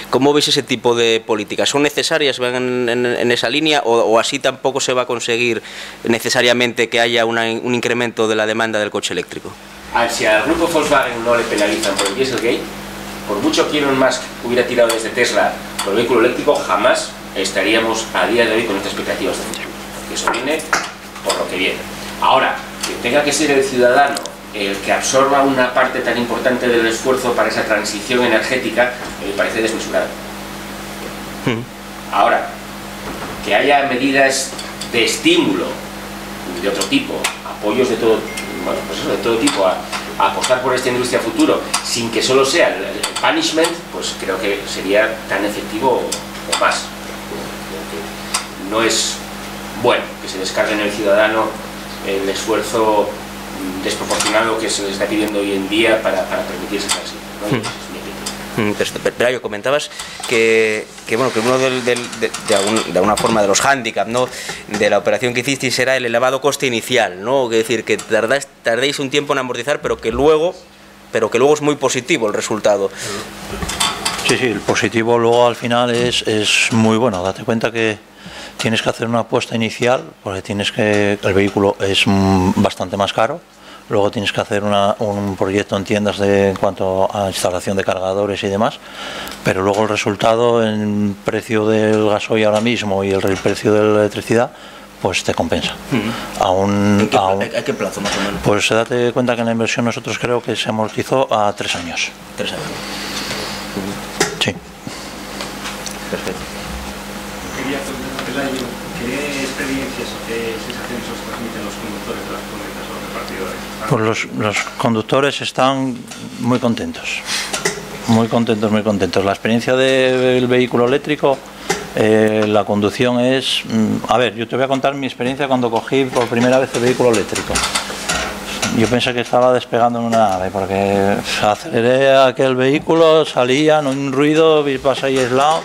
¿Cómo veis ese tipo de políticas? ¿Son necesarias, van en esa línea, o así tampoco se va a conseguir necesariamente que haya un incremento de la demanda del coche eléctrico? Si al grupo Volkswagen no le penalizan por el Dieselgate, por mucho que Elon Musk hubiera tirado desde Tesla por el vehículo eléctrico, jamás estaríamos a día de hoy con estas expectativas de futuro. Porque eso viene por lo que viene. Ahora, que tenga que ser el ciudadano el que absorba una parte tan importante del esfuerzo para esa transición energética, me parece desmesurado. Ahora, que haya medidas de estímulo de otro tipo, apoyos de todo, bueno, pues eso, de todo tipo a apostar por esta industria futuro, sin que solo sea el punishment, pues creo que sería tan efectivo o más. No es bueno que se descargue en el ciudadano el esfuerzo desproporcionado que se le está pidiendo hoy en día para permitirse esa así, ¿no? Pero comentabas que uno de alguna forma de los hándicaps, ¿no?, de la operación que hicisteis era el elevado coste inicial, ¿no? Es decir, que tardéis un tiempo en amortizar, pero que luego es muy positivo el resultado. Sí, el positivo luego al final es muy bueno. Date cuenta que tienes que hacer una apuesta inicial, porque el vehículo es bastante más caro, luego tienes que hacer un proyecto en tiendas en cuanto a instalación de cargadores y demás, pero luego el resultado en precio del gasoil ahora mismo y el precio de la electricidad, pues te compensa. ¿A qué plazo más o menos? Pues date cuenta que en la inversión nosotros creo que se amortizó a 3 años. 3 años. Sí. Perfecto. Quería preguntarle, ¿qué experiencias o qué sensaciones os transmiten los conductores de las furgonetas o los repartidores? Pues los conductores están muy contentos. Muy contentos, muy contentos. La experiencia del vehículo eléctrico, la conducción es... A ver, yo te voy a contar mi experiencia cuando cogí por primera vez el vehículo eléctrico. Yo pensé que estaba despegando en una nave, porque aceleré aquel vehículo, salía, no hay un ruido, vas ahí aislado.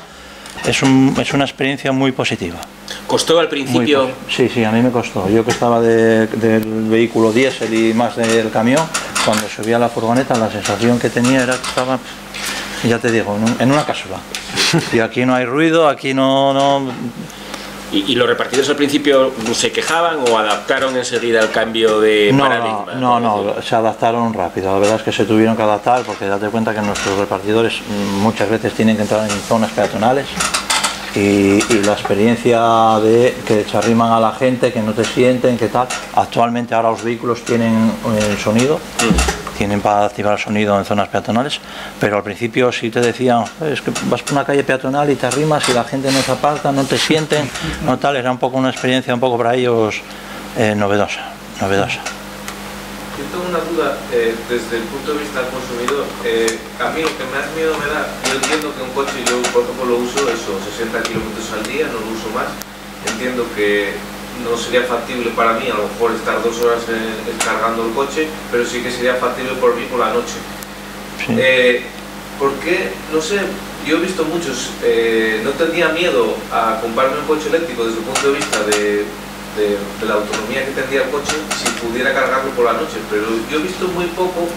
Es una experiencia muy positiva. ¿Costó al principio? Sí, a mí me costó. Yo que estaba del vehículo diésel y más del camión, cuando subía a la furgoneta la sensación que tenía era que estaba, ya te digo, en una cápsula. Y aquí no hay ruido, aquí no... ¿Y los repartidores al principio se quejaban o adaptaron enseguida al cambio de paradigma? No, se adaptaron rápido. La verdad es que se tuvieron que adaptar, porque date cuenta que nuestros repartidores muchas veces tienen que entrar en zonas peatonales y la experiencia de que se arriman a la gente, que no te sienten, que tal. Actualmente ahora los vehículos tienen sonido. Tienen para activar el sonido en zonas peatonales, pero al principio sí te decían, es que vas por una calle peatonal y te arrimas y la gente no se aparta, no te sienten, no tal, era un poco una experiencia un poco para ellos novedosa. Yo tengo una duda desde el punto de vista del consumidor. A mí lo que más miedo me da, yo entiendo que un coche, yo por ejemplo lo uso eso, 60 kilómetros al día, no lo uso más. Entiendo que no sería factible para mí a lo mejor estar 2 horas cargando el coche, pero sí que sería factible por mí por la noche. Sí. ¿Por qué? No sé, yo he visto muchos, no tenía miedo a comprarme un coche eléctrico desde el punto de vista de la autonomía que tendría el coche si pudiera cargarlo por la noche, pero yo he visto muy poco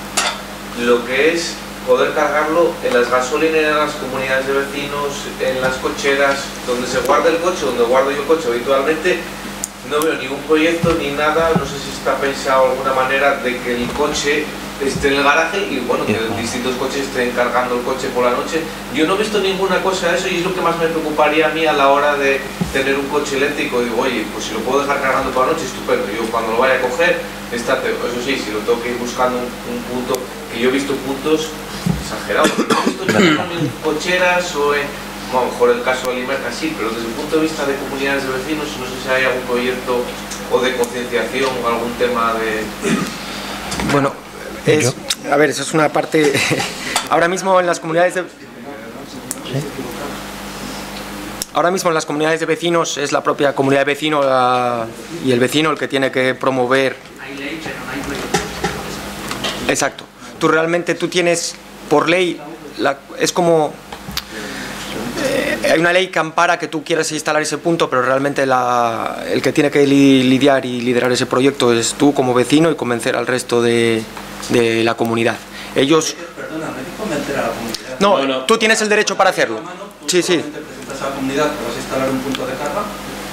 lo que es poder cargarlo en las gasolineras, comunidades de vecinos, en las cocheras, donde se guarda el coche, donde guardo yo el coche habitualmente. No veo ningún proyecto ni nada, no sé si está pensado alguna manera de que el coche esté en el garaje y bueno, que distintos coches estén cargando el coche por la noche. Yo no he visto ninguna cosa de eso y es lo que más me preocuparía a mí a la hora de tener un coche eléctrico. Digo, oye, pues si lo puedo dejar cargando por la noche, estupendo. Yo cuando lo vaya a coger, eso sí, si lo tengo que ir buscando un punto, que yo he visto puntos exagerados. No he visto también cocheras o a lo mejor el caso de Limerca sí, pero desde el punto de vista de comunidades de vecinos, no sé si hay algún proyecto o de concienciación o algún tema de... Bueno, a ver, eso es una parte... Ahora mismo en las comunidades de... Ahora mismo en las comunidades de vecinos es la propia comunidad de vecinos y el vecino el que tiene que promover... Hay ley, pero no hay proyectos. Exacto. Tú tienes, por ley, es como... hay una ley que ampara que tú quieras instalar ese punto, pero realmente el que tiene que lidiar y liderar ese proyecto es tú como vecino y convencer al resto de la comunidad. Ellos... Perdona, ¿me dijo convencer a la comunidad? No, tú tienes el derecho para hacerlo. Sí. Presentas a la comunidad que vas a instalar un punto de carga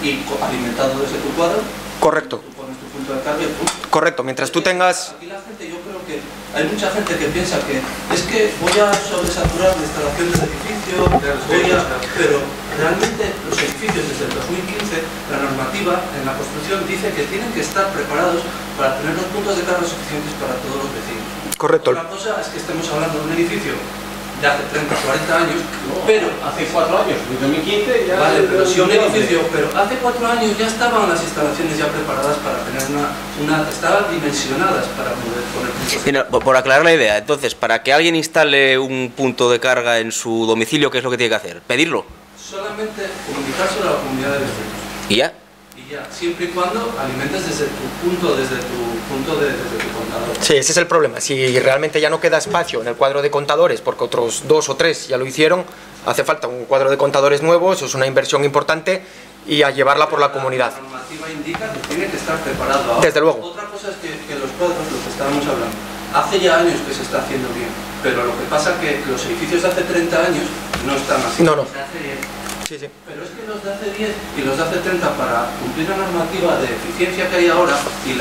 y alimentado desde tu cuadro. Correcto. Tú pones tu punto de carga y punto. Correcto, mientras tú tengas... Aquí la gente, yo creo que hay mucha gente que piensa que es que voy a sobresaturar la instalación del edificio, pero realmente los edificios desde el 2015, la normativa en la construcción dice que tienen que estar preparados para tener los puntos de carga suficientes para todos los vecinos. Correcto. Otra cosa es que estemos hablando de un edificio de hace 30, 40 años, pero... Hace 4 años, en 2015 ya... Vale, pero si un edificio, pero hace 4 años ya estaban las instalaciones ya preparadas para tener estaban dimensionadas para poder poner... Por aclarar la idea, entonces, para que alguien instale un punto de carga en su domicilio, ¿qué es lo que tiene que hacer? ¿Pedirlo? Solamente comunicárselo a la comunidad de vecinos. ¿Y ya? Y ya, siempre y cuando alimentes desde tu punto de contador. Sí, ese es el problema. Si realmente ya no queda espacio en el cuadro de contadores, porque otros 2 o 3 ya lo hicieron, hace falta un cuadro de contadores nuevo, eso es una inversión importante, y a llevarla por la comunidad. La normativa indica que tiene que estar preparado ahora. Desde luego. Otra cosa es que los cuadros, lo que estábamos hablando, hace ya años que se está haciendo bien, pero lo que pasa es que los edificios de hace 30 años no están así. No. Sí. Pero es que los de hace 10 y los de hace 30, para cumplir la normativa de eficiencia que hay ahora y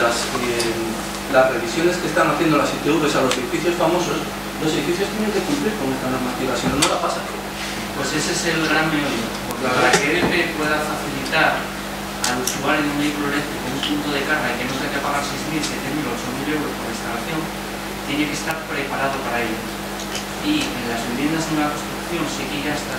las revisiones que están haciendo las ITVs a los edificios famosos, los edificios tienen que cumplir con esta normativa, si no, no la pasan. Pues ese es el gran meollo, porque para que EDP pueda facilitar al usuario de un vehículo eléctrico un punto de carga y que no tenga que pagar 6.000, 7.000 o 8.000 euros por instalación, tiene que estar preparado para ello. Y en las viviendas de nueva construcción sí que ya está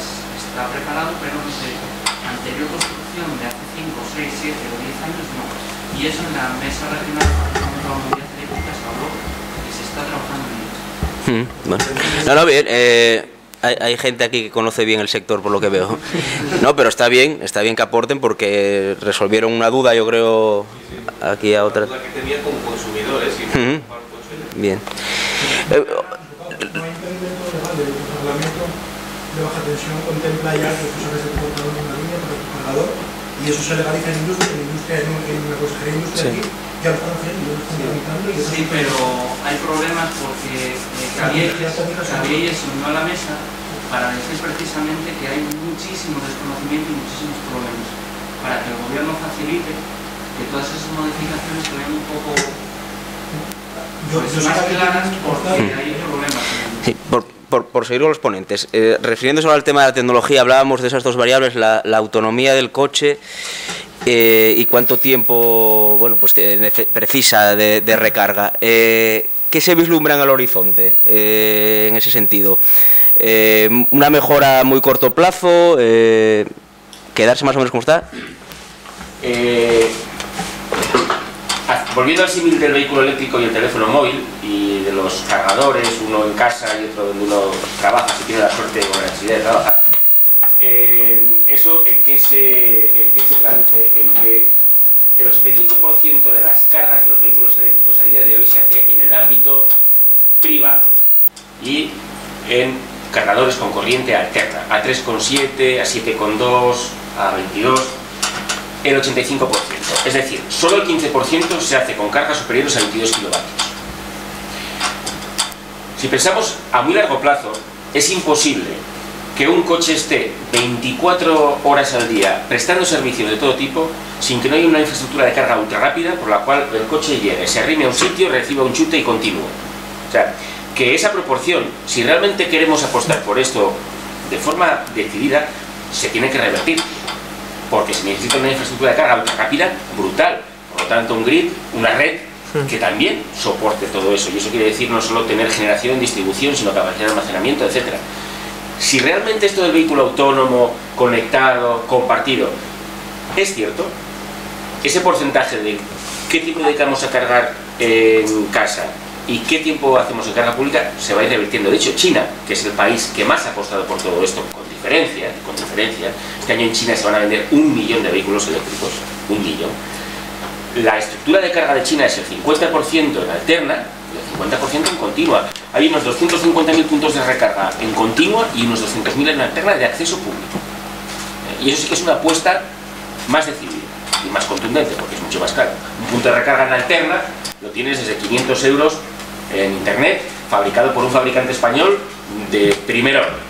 preparado, pero no sé, anterior construcción de hace 5, 6, 7 o 10 años no. Y eso en la mesa regional de la movilidad eléctrica se habló que se está trabajando en ello. Bueno. No, bien, hay gente aquí que conoce bien el sector por lo que veo. No, pero está bien que aporten porque resolvieron una duda, yo creo, aquí a otra. La duda que tenía como consumidores y bien. El reglamento de baja tensión contempla ya que tú sabes de portador de una línea para tu cargador y eso se legaliza en industria, en la Consejería de Industria aquí ya lo están haciendo, lo están tramitando. Sí, pero hay problemas porque Cabieles se unió a la mesa para decir precisamente que hay muchísimo desconocimiento y muchísimos problemas para que el gobierno facilite que todas esas modificaciones queden un poco más claras porque hay problemas. Sí, por seguir con los ponentes, refiriéndose al tema de la tecnología, hablábamos de esas dos variables, la autonomía del coche y cuánto tiempo precisa de recarga. ¿Qué se vislumbra en el horizonte en ese sentido? ¿Una mejora a muy corto plazo? ¿Quedarse más o menos como está? Volviendo al símil del vehículo eléctrico y el teléfono móvil y de los cargadores, uno en casa y otro donde uno trabaja, si tiene la suerte o la necesidad de trabajar, ¿eso en qué se traduce? En que el 85% de las cargas de los vehículos eléctricos a día de hoy se hace en el ámbito privado y en cargadores con corriente alterna, a 3,7, a 7,2, a 22, el 85%. Es decir, solo el 15% se hace con cargas superiores a 22 kilovatios. Si pensamos a muy largo plazo, es imposible que un coche esté 24 horas al día prestando servicio de todo tipo sin que no haya una infraestructura de carga ultra rápida por la cual el coche llegue, se arrime a un sitio, reciba un chute y continúe. O sea, que esa proporción, si realmente queremos apostar por esto de forma decidida, se tiene que revertir, porque se necesita una infraestructura de carga ultra rápida brutal, por lo tanto un grid, una red que también soporte todo eso, y eso quiere decir no solo tener generación, distribución, sino capacidad de almacenamiento, etcétera. Si realmente esto del vehículo autónomo, conectado, compartido, es cierto, ese porcentaje de qué tiempo dedicamos a cargar en casa y qué tiempo hacemos en carga pública se va a ir revirtiendo. De hecho, China, que es el país que más ha apostado por todo esto, con diferencia, este año en China se van a vender 1 millón de vehículos eléctricos, 1 millón. La estructura de carga de China es el 50% en alterna y el 50% en continua. Hay unos 250.000 puntos de recarga en continua y unos 200.000 en alterna de acceso público. Y eso sí que es una apuesta más decidida y más contundente, porque es mucho más caro. Un punto de recarga en alterna lo tienes desde 500 euros en internet, fabricado por un fabricante español de primer orden.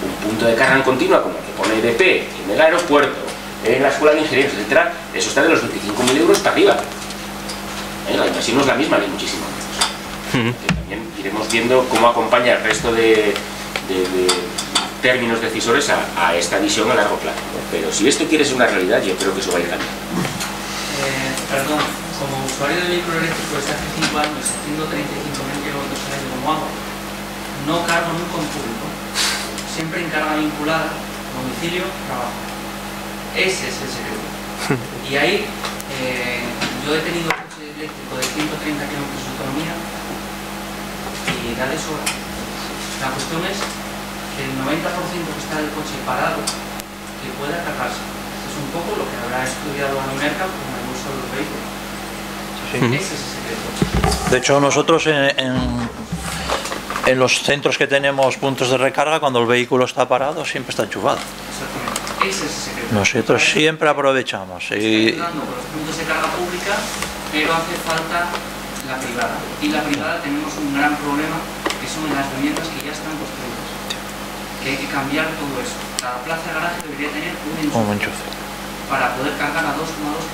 Un punto de carga en continua, como el que pone EDP en el aeropuerto, en la escuela de ingenieros, etcétera, eso está de los 25.000 euros para arriba. La inversión no es la misma, ni muchísimo menos. También iremos viendo cómo acompaña el resto de términos decisores a esta visión a largo plazo. Pero si esto quiere ser una realidad, yo creo que eso va a ir cambiando. Perdón, como usuario de vehículo eléctrico desde hace 5 años, haciendo 35.000 kilómetros al año como hago, no cargo nunca en público. Siempre en carga vinculada, domicilio, trabajo. Ese es el secreto. Y ahí, yo he tenido un coche eléctrico de 130 kilómetros de autonomía y da de sobra. La cuestión es que el 90% que está del coche parado, que pueda cargarse. Es un poco lo que habrá estudiado Alimerca con el uso de los vehículos. Sí. Ese es el secreto. De hecho, nosotros en los centros que tenemos puntos de recarga, cuando el vehículo está parado, siempre está enchufado. Exactamente. Ese es el secreto. Nosotros siempre aprovechamos. Y con los puntos de carga pública, pero hace falta la privada. Y la privada tenemos un gran problema, que son las viviendas que ya están construidas. Que hay que cambiar todo eso. Cada plaza de garaje debería tener un enchufe para poder cargar a 2,2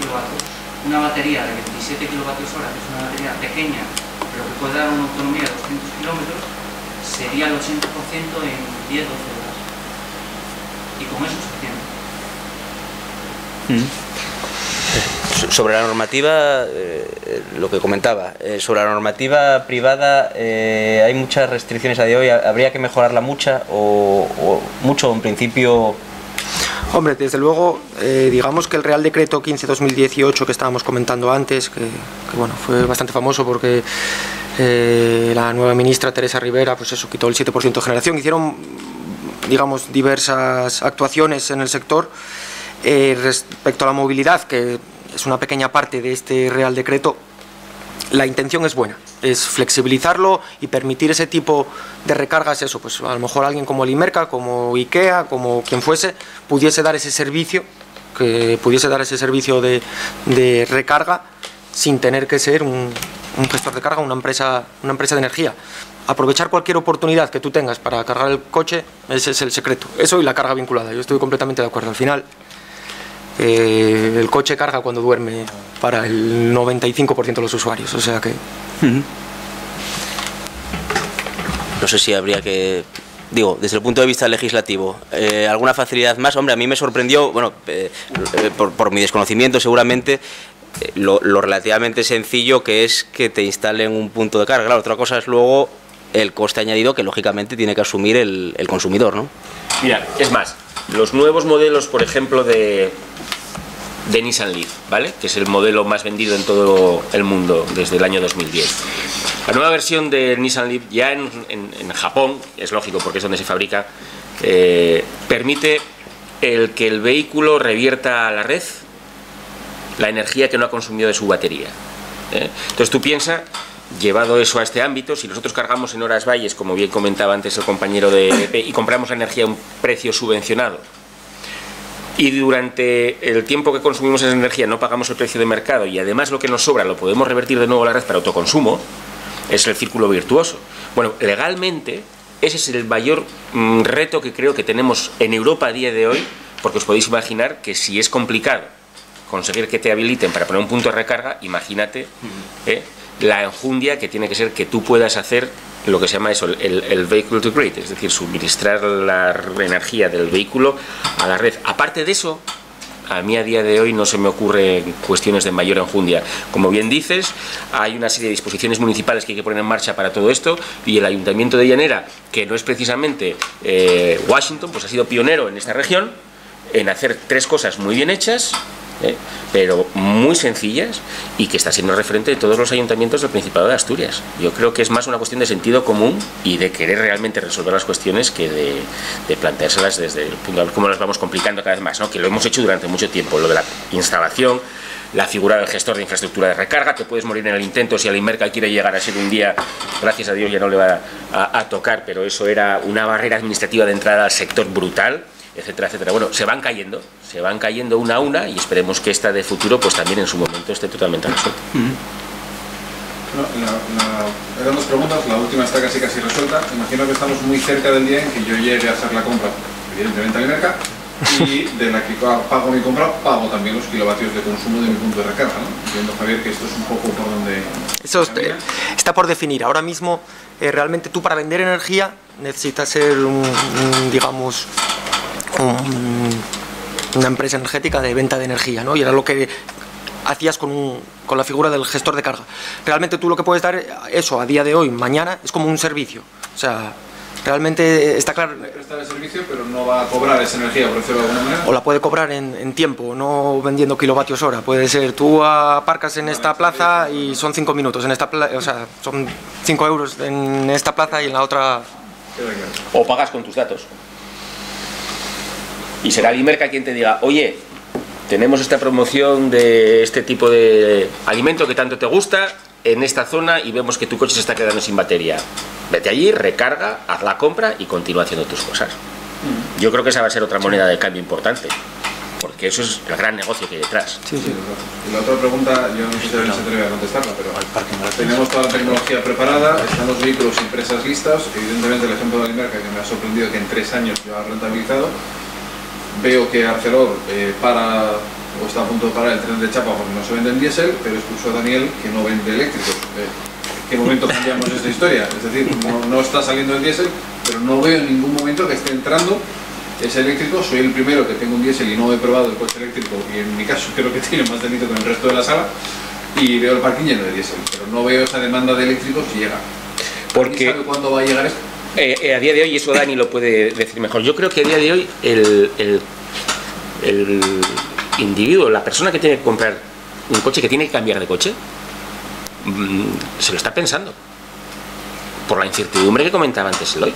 kilovatios. una batería de 27 kilovatios hora, que es una batería pequeña, pero que puede dar una autonomía de 200 kilómetros, sería el 80% en 10-12 horas. Y con eso es suficiente. Sobre la normativa, lo que comentaba, sobre la normativa privada hay muchas restricciones a día de hoy. ¿Habría que mejorarla mucho o en principio? Hombre, desde luego, digamos que el Real Decreto 15/2018 que estábamos comentando antes, que bueno, fue bastante famoso porque la nueva ministra Teresa Rivera, pues eso, quitó el 7% de generación. Hicieron, digamos, diversas actuaciones en el sector respecto a la movilidad, que es una pequeña parte de este Real Decreto. La intención es buena, es flexibilizarlo y permitir ese tipo de recargas. Eso, pues a lo mejor alguien como el Imerca, como IKEA, como quien fuese, pudiese dar ese servicio, de recarga sin tener que ser un gestor de carga, una empresa de energía. Aprovechar cualquier oportunidad que tú tengas para cargar el coche, ese es el secreto. Eso y la carga vinculada, yo estoy completamente de acuerdo. Al final, el coche carga cuando duerme para el 95% de los usuarios, o sea que... No sé si habría que... Digo, desde el punto de vista legislativo, ¿alguna facilidad más? Hombre, a mí me sorprendió, bueno, por mi desconocimiento seguramente, lo relativamente sencillo que es que te instalen un punto de carga. Claro, otra cosa es luego el coste añadido que lógicamente tiene que asumir el consumidor, ¿no? Mira, es más, los nuevos modelos, por ejemplo, de Nissan Leaf, ¿vale? Que es el modelo más vendido en todo el mundo desde el año 2010. La nueva versión de Nissan Leaf, ya en Japón, es lógico porque es donde se fabrica, permite que el vehículo revierta a la red la energía que no ha consumido de su batería. Entonces tú piensas, llevado eso a este ámbito, si nosotros cargamos en horas valles, como bien comentaba antes el compañero de EP, y compramos la energía a un precio subvencionado, y durante el tiempo que consumimos esa energía no pagamos el precio de mercado y además lo que nos sobra lo podemos revertir de nuevo a la red para autoconsumo, es el círculo virtuoso. Bueno, legalmente ese es el mayor reto que creo que tenemos en Europa a día de hoy, porque os podéis imaginar que si es complicado conseguir que te habiliten para poner un punto de recarga, imagínate la enjundia que tiene que ser que tú puedas hacer lo que se llama eso, el vehicle to grid, es decir, suministrar la energía del vehículo a la red. Aparte de eso, a mí a día de hoy no se me ocurren cuestiones de mayor enjundia. Como bien dices, hay una serie de disposiciones municipales que hay que poner en marcha para todo esto, y el Ayuntamiento de Llanera, que no es precisamente Washington, pues ha sido pionero en esta región en hacer tres cosas muy bien hechas, pero muy sencillas, y que está siendo referente de todos los ayuntamientos del Principado de Asturias. Yo creo que es más una cuestión de sentido común y de querer realmente resolver las cuestiones que de planteárselas desde el punto de ver cómo las vamos complicando cada vez más, ¿no? Que lo hemos hecho durante mucho tiempo, lo de la instalación, la figura del gestor de infraestructura de recarga, te puedes morir en el intento si el Imerca quiere llegar a ser un día, gracias a Dios ya no le va a tocar, pero eso era una barrera administrativa de entrada al sector brutal, etcétera, etcétera. Bueno, se van cayendo una a una, y esperemos que esta de futuro pues también en su momento esté totalmente resuelta. Eran dos preguntas, la última está casi resuelta. Imagino que estamos muy cerca del día en que yo llegue a hacer la compra, evidentemente al Imerca, y de la que pago mi compra, pago también los kilovatios de consumo de mi punto de recarga, ¿no? Entiendo, Javier, que esto es un poco por donde... Eso está por definir. Ahora mismo, realmente tú para vender energía necesitas ser digamos... una empresa energética de venta de energía, ¿no? Y era lo que hacías con la figura del gestor de carga. Realmente tú lo que puedes dar, eso a día de hoy, mañana, es como un servicio. O sea, realmente está claro... Prestar el servicio, pero no va a cobrar esa energía, por decirlo de alguna manera. O la puede cobrar en tiempo, no vendiendo kilovatios hora. Puede ser, tú aparcas en esta plaza y son 5 minutos en esta plaza, o sea, son 5 euros en esta plaza y en la otra... O pagas con tus datos. Y será el Imerca quien te diga, oye, tenemos esta promoción de este tipo de alimento que tanto te gusta en esta zona y vemos que tu coche se está quedando sin batería. Vete allí, recarga, haz la compra y continúa haciendo tus cosas. Yo creo que esa va a ser otra moneda de cambio importante, porque eso es el gran negocio que hay detrás. Sí. Y la otra pregunta, yo no sé si se atreve a contestarla, pero tenemos toda la tecnología preparada, están los vehículos y empresas listas. Evidentemente el ejemplo de Imerca, que me ha sorprendido que en 3 años lo ha rentabilizado. Veo que Arcelor para o está a punto de parar el tren de chapa porque no se venden diésel, pero escucho a Daniel que no vende eléctricos. ¿En qué momento cambiamos esta historia? Es decir, no está saliendo el diésel, pero no veo en ningún momento que esté entrando ese eléctrico. Soy el primero que tengo un diésel y no he probado el coche eléctrico, y en mi caso creo que tiene más delito que en el resto de la sala, y veo el parking lleno de diésel, pero no veo esa demanda de eléctricos si llega. Porque ¿Sabe cuándo va a llegar esto? A día de hoy, eso Dani lo puede decir mejor, yo creo que a día de hoy el individuo, la persona que tiene que comprar un coche, que tiene que cambiar de coche, se lo está pensando por la incertidumbre que comentaba antes Eloy.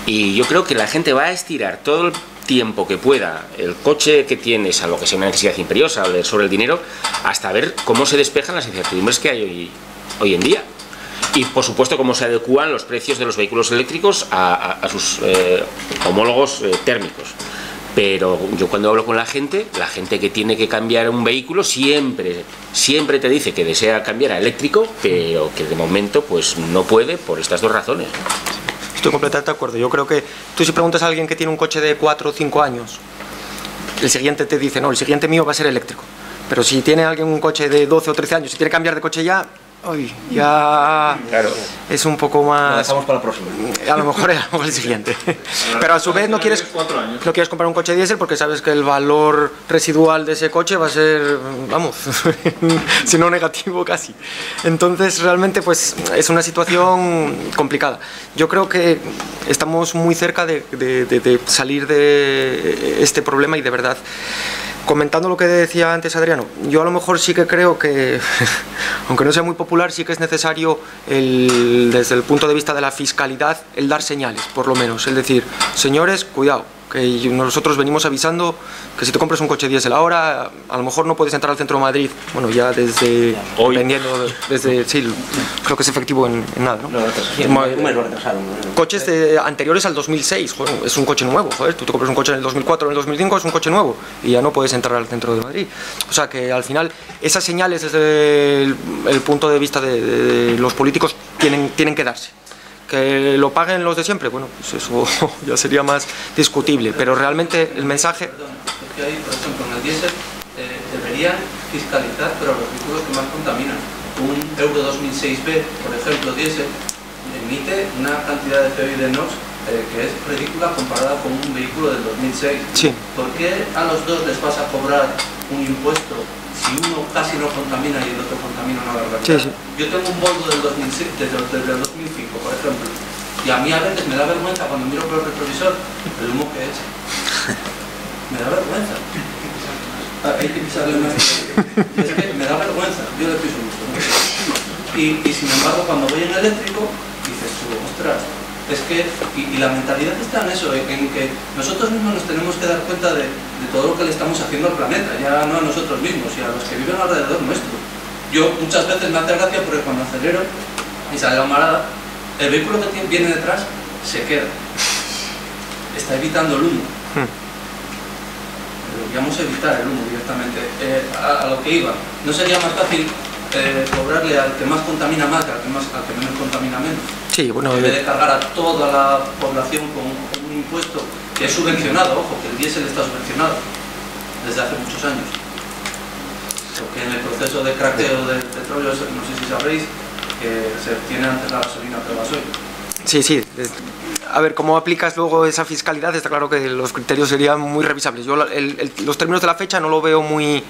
Y yo creo que la gente va a estirar todo el tiempo que pueda el coche que tiene, salvo que sea una necesidad imperiosa o sobre el dinero, hasta ver cómo se despejan las incertidumbres que hay hoy en día. Y por supuesto cómo se adecúan los precios de los vehículos eléctricos a sus homólogos térmicos. Pero yo cuando hablo con la gente que tiene que cambiar un vehículo siempre te dice que desea cambiar a eléctrico, pero que de momento pues no puede por estas dos razones. Estoy completamente de acuerdo. Yo creo que tú, si preguntas a alguien que tiene un coche de 4 o 5 años, el siguiente te dice, no, el siguiente mío va a ser eléctrico. Pero si tiene alguien un coche de 12 o 13 años y quiere cambiar de coche ya, ya claro, es un poco más... Lo dejamos para la próxima. A lo mejor el siguiente. Pero a su vez no quieres comprar un coche diésel porque sabes que el valor residual de ese coche va a ser, vamos, si no negativo casi. Entonces realmente pues es una situación complicada. Yo creo que estamos muy cerca de salir de este problema, y de verdad, comentando lo que decía antes Adriano, yo a lo mejor sí que creo que, aunque no sea muy popular, sí que es necesario desde el punto de vista de la fiscalidad, el dar señales, por lo menos, es decir, señores, cuidado, que nosotros venimos avisando que si te compras un coche diésel ahora, a lo mejor no puedes entrar al centro de Madrid, bueno, ya desde hoy, dependiendo, desde, sí, creo que es efectivo en nada, ¿no? Coches anteriores al 2006, joder, es un coche nuevo, joder, tú te compras un coche en el 2004 o en el 2005, es un coche nuevo, y ya no puedes entrar al centro de Madrid. O sea que al final, esas señales desde el punto de vista de los políticos tienen que darse. Que lo paguen los de siempre, bueno, pues eso ya sería más discutible, pero realmente el mensaje... Perdón, es que ahí, por ejemplo, en el diésel deberían fiscalizar, pero los vehículos que más contaminan. Un Euro 2006B, por ejemplo, diésel, emite una cantidad de CO2 y de NOx que es ridícula comparada con un vehículo del 2006. Sí. ¿Por qué a los dos les vas a cobrar un impuesto si uno casi no contamina y el otro contamina una barbaridad? Sí, sí. Yo tengo un Volvo del 2006, desde el 2005, por ejemplo, y a mí a veces me da vergüenza cuando miro por el retrovisor el humo que echa. Me da vergüenza. Hay que pisarle más. Es que me da vergüenza, yo le piso mucho, ¿no? Y sin embargo, cuando voy en eléctrico, dices tú, ostras, es que, y la mentalidad está en eso, en que nosotros mismos nos tenemos que dar cuenta de todo lo que le estamos haciendo al planeta, ya no a nosotros mismos, y a los que viven alrededor nuestro. Yo muchas veces me hace gracia porque cuando acelero y sale la marada, el vehículo que viene detrás se queda, está evitando el humo. Deberíamos evitar el humo directamente. A lo que iba, ¿no sería más fácil cobrarle al que más contamina más que al que menos contamina menos? Sí, bueno, en vez de cargar a toda la población con un impuesto que es subvencionado, ojo, que el diésel está subvencionado desde hace muchos años. Porque en el proceso de craqueo del petróleo, no sé si sabréis, que se tiene antes la gasolina que el gasoil. Sí, sí. A ver, ¿cómo aplicas luego esa fiscalidad? Está claro que los criterios serían muy revisables. Yo los términos de la fecha no lo veo muy...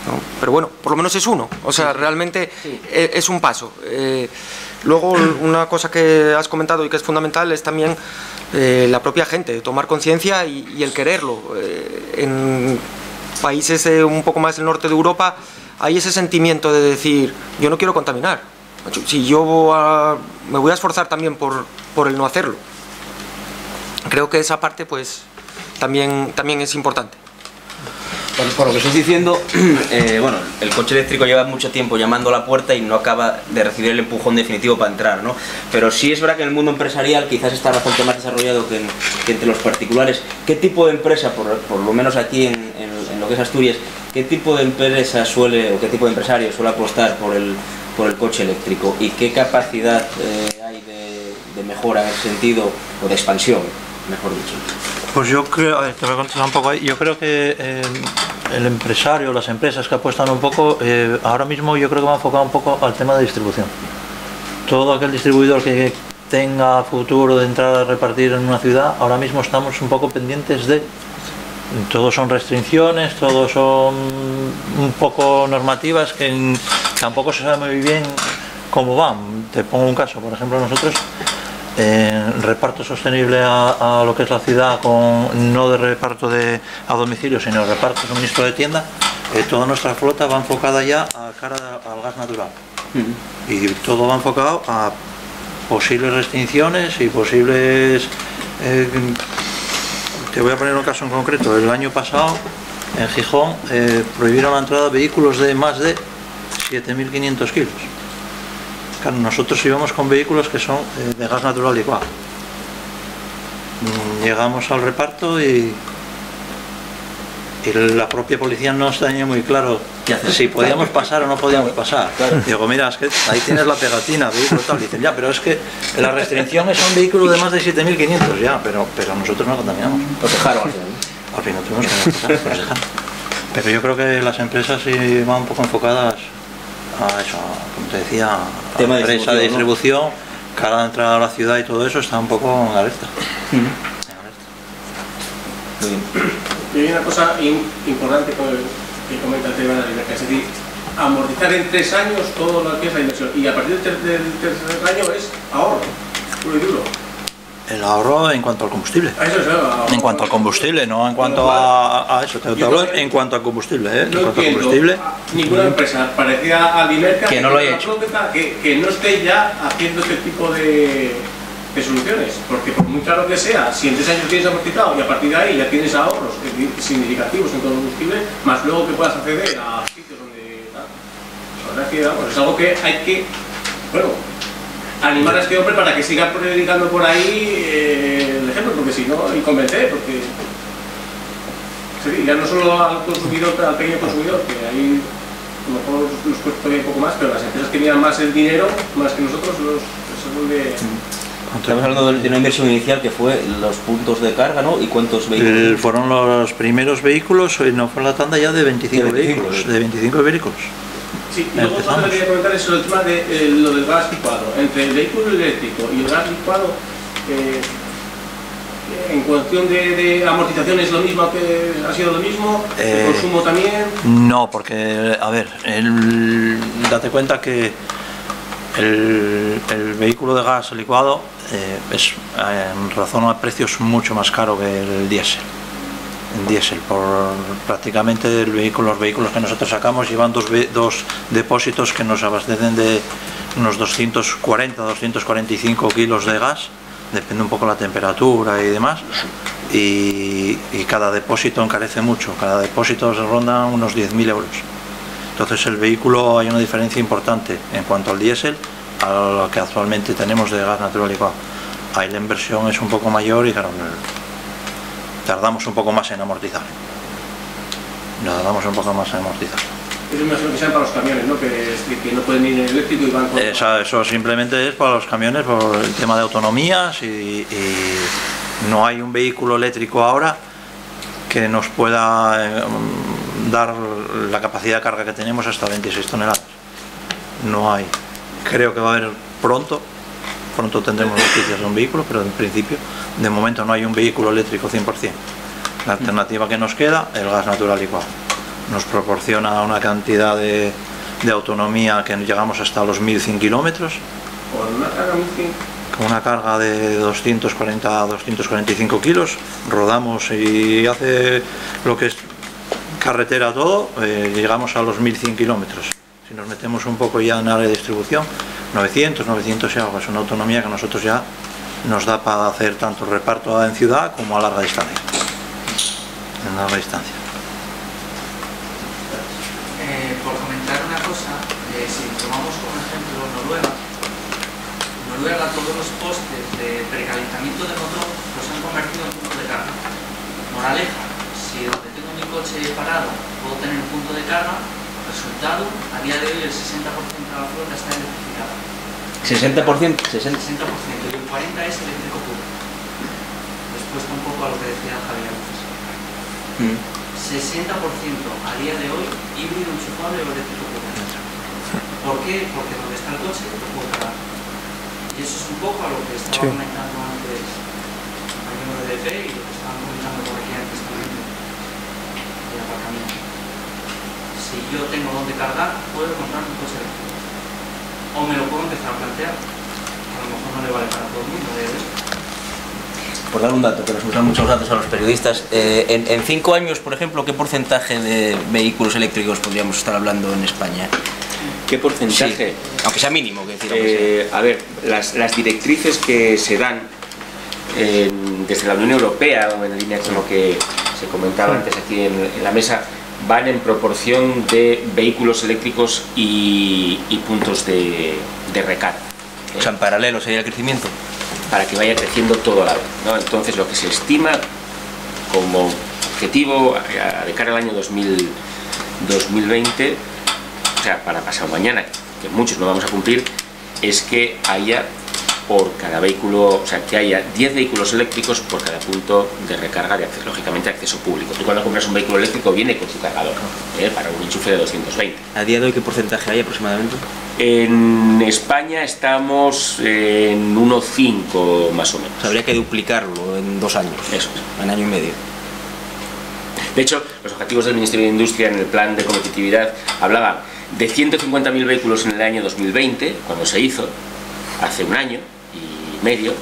¿no? Pero bueno, por lo menos es uno. O sea, realmente es un paso. Luego, una cosa que has comentado y que es fundamental es también la propia gente, tomar conciencia y el quererlo. En países un poco más del norte de Europa hay ese sentimiento de decir, yo no quiero contaminar. Si yo me voy a esforzar también por el no hacerlo. Creo que esa parte pues también es importante. Por lo que estoy diciendo, bueno, el coche eléctrico lleva mucho tiempo llamando a la puerta y no acaba de recibir el empujón definitivo para entrar, ¿no? Pero sí es verdad que en el mundo empresarial quizás está bastante más desarrollado que entre los particulares. ¿Qué tipo de empresa, por lo menos aquí en lo que es Asturias, qué tipo de empresa suele, o qué tipo de empresario suele apostar por el coche eléctrico? ¿Y qué capacidad hay de mejora en ese sentido, o de expansión, mejor dicho? Pues yo creo, a ver, te voy a contestar un poco ahí. Yo creo que el empresario, las empresas que apuestan un poco, ahora mismo yo creo que va enfocado un poco al tema de distribución. Todo aquel distribuidor que tenga futuro de entrar a repartir en una ciudad, ahora mismo estamos un poco pendientes de... Todos son restricciones, todos son un poco normativas que tampoco se sabe muy bien cómo van. Te pongo un caso, por ejemplo, nosotros reparto sostenible a lo que es la ciudad, no de reparto a domicilio, sino reparto suministro de tienda. Toda nuestra flota va enfocada ya a cara al gas natural. Y todo va enfocado a posibles restricciones y posibles... te voy a poner un caso en concreto. El año pasado en Gijón prohibieron la entrada de vehículos de más de 7.500 kilos. Claro, nosotros íbamos con vehículos que son de gas natural licuado. Llegamos al reparto y la propia policía no tenía muy claro si podíamos pasar o no podíamos pasar. Digo, mira, es que ahí tienes la pegatina, vehículo tal. Dicen, ya, pero es que la restricción es un vehículo de más de 7.500, ya, pero nosotros no contaminamos. Pues dejaron al final tuvimos que dejar. Pero yo creo que las empresas sí van un poco enfocadas a eso, como te decía, a la empresa de distribución, ¿no? Cara de entrada a la ciudad y todo eso está un poco en alerta. Muy bien. Y hay una cosa importante que comenta el tema de la libertad, es decir, amortizar en 3 años todo lo que es la inversión, y a partir del tercer año es ahorro, puro y duro. El ahorro en cuanto al combustible. En cuanto al combustible, no en cuanto a eso. Te hablo en cuanto al combustible, No entiendo ninguna empresa parecida a Limerca que no lo haya hecho, que no esté ya haciendo este tipo de soluciones, porque por muy claro que sea, si en 3 años tienes amortizado y a partir de ahí ya tienes ahorros significativos en todo el combustible, más luego que puedas acceder a sitios donde la verdad es que es algo que hay que, bueno, animar a este hombre para que siga predicando por ahí el ejemplo, porque si no, y convencer, porque sí, ya no solo al consumidor, al pequeño consumidor, que ahí a lo mejor nos cuesta todavía un poco más, pero las empresas que miran más el dinero, más que nosotros, eso es donde... Estamos hablando de una inversión inicial que fue los puntos de carga, ¿no? ¿Y cuántos vehículos? Fueron los primeros vehículos, no fue la tanda ya de 25 vehículos. De 25 vehículos. Sí, y luego otra cosa que quería comentar es el tema de lo del gas licuado. Entre el vehículo eléctrico y el gas licuado, en cuestión de amortización es lo mismo, que ha sido lo mismo, el consumo también. No, porque, a ver, date cuenta que el vehículo de gas licuado es en razón a precios mucho más caro que el diésel. En diésel, por prácticamente los vehículos que nosotros sacamos llevan dos depósitos que nos abastecen de unos 240-245 kilos de gas, depende un poco la temperatura y demás, y cada depósito encarece mucho, cada depósito se ronda unos 10.000 euros. Entonces el vehículo hay una diferencia importante en cuanto al diésel a lo que actualmente tenemos de gas natural licuado. Ahí la inversión es un poco mayor y claro, tardamos un poco más en amortizar. Eso me imagino que sean para los camiones, ¿no? Que no pueden ir en eléctrico y van con... Eso simplemente es para los camiones por el tema de autonomías y no hay un vehículo eléctrico ahora que nos pueda dar la capacidad de carga que tenemos hasta 26 toneladas. No hay. Creo que va a haber pronto tendremos noticias de un vehículo, pero en principio, de momento no hay un vehículo eléctrico 100%. La alternativa que nos queda, el gas natural licuado. Nos proporciona una cantidad de autonomía que llegamos hasta los 1.100 kilómetros. ¿Con una carga 1.100? Con una carga de 240 a 245 kilos, rodamos y hace lo que es carretera todo, llegamos a los 1.100 kilómetros. Si nos metemos un poco ya en área de distribución, 900 y algo, es una autonomía que a nosotros ya nos da para hacer tanto reparto en ciudad como a larga distancia. Por comentar una cosa, si tomamos como ejemplo Noruega, todos los postes de precalentamiento de motor los han convertido en punto de carga. Moraleja, si donde tengo mi coche parado puedo tener un punto de carga, resultado, a día de hoy el 60% de la flota está electrificada. ¿60%? 60%, y el 40% es eléctrico puro. respuesta un poco a lo que decía Javier antes. 60% a día de hoy híbrido enchufable o eléctrico potente. ¿Por qué? Porque donde está el coche lo puedo cargar. Y eso es un poco a lo que estaba comentando antes el compañero de DP y lo que estaban comentando por aquí antes también de aparcamiento. Si yo tengo donde cargar, puedo comprar un coche eléctrico. O me lo puedo empezar a plantear. A lo mejor no le vale para todo el mundo. Por dar un dato, que nos gustan muchos datos a los periodistas, en 5 años, por ejemplo, ¿qué porcentaje de vehículos eléctricos podríamos estar hablando en España? ¿Qué porcentaje? Sí, aunque sea mínimo, que decir. A ver, las directrices que se dan desde la Unión Europea, o en línea con lo que se comentaba antes aquí en la mesa, van en proporción de vehículos eléctricos y puntos de recarga. O sea, en paralelo sería el crecimiento. Para que vaya creciendo todo a la vez, ¿no? Entonces, lo que se estima como objetivo de cara al año 2020, o sea, para pasado mañana, que muchos no vamos a cumplir, es que haya por cada vehículo, o sea, que haya 10 vehículos eléctricos por cada punto de recarga de acceso, lógicamente, acceso público. Tú cuando compras un vehículo eléctrico viene con su cargador, para un enchufe de 220. ¿A día de hoy qué porcentaje hay aproximadamente? En España estamos en 1,5 más o menos. O sea, habría que duplicarlo en 2 años. Eso es. En año y medio. De hecho, los objetivos del Ministerio de Industria en el plan de competitividad hablaban de 150.000 vehículos en el año 2020, cuando se hizo, hace un año y medio,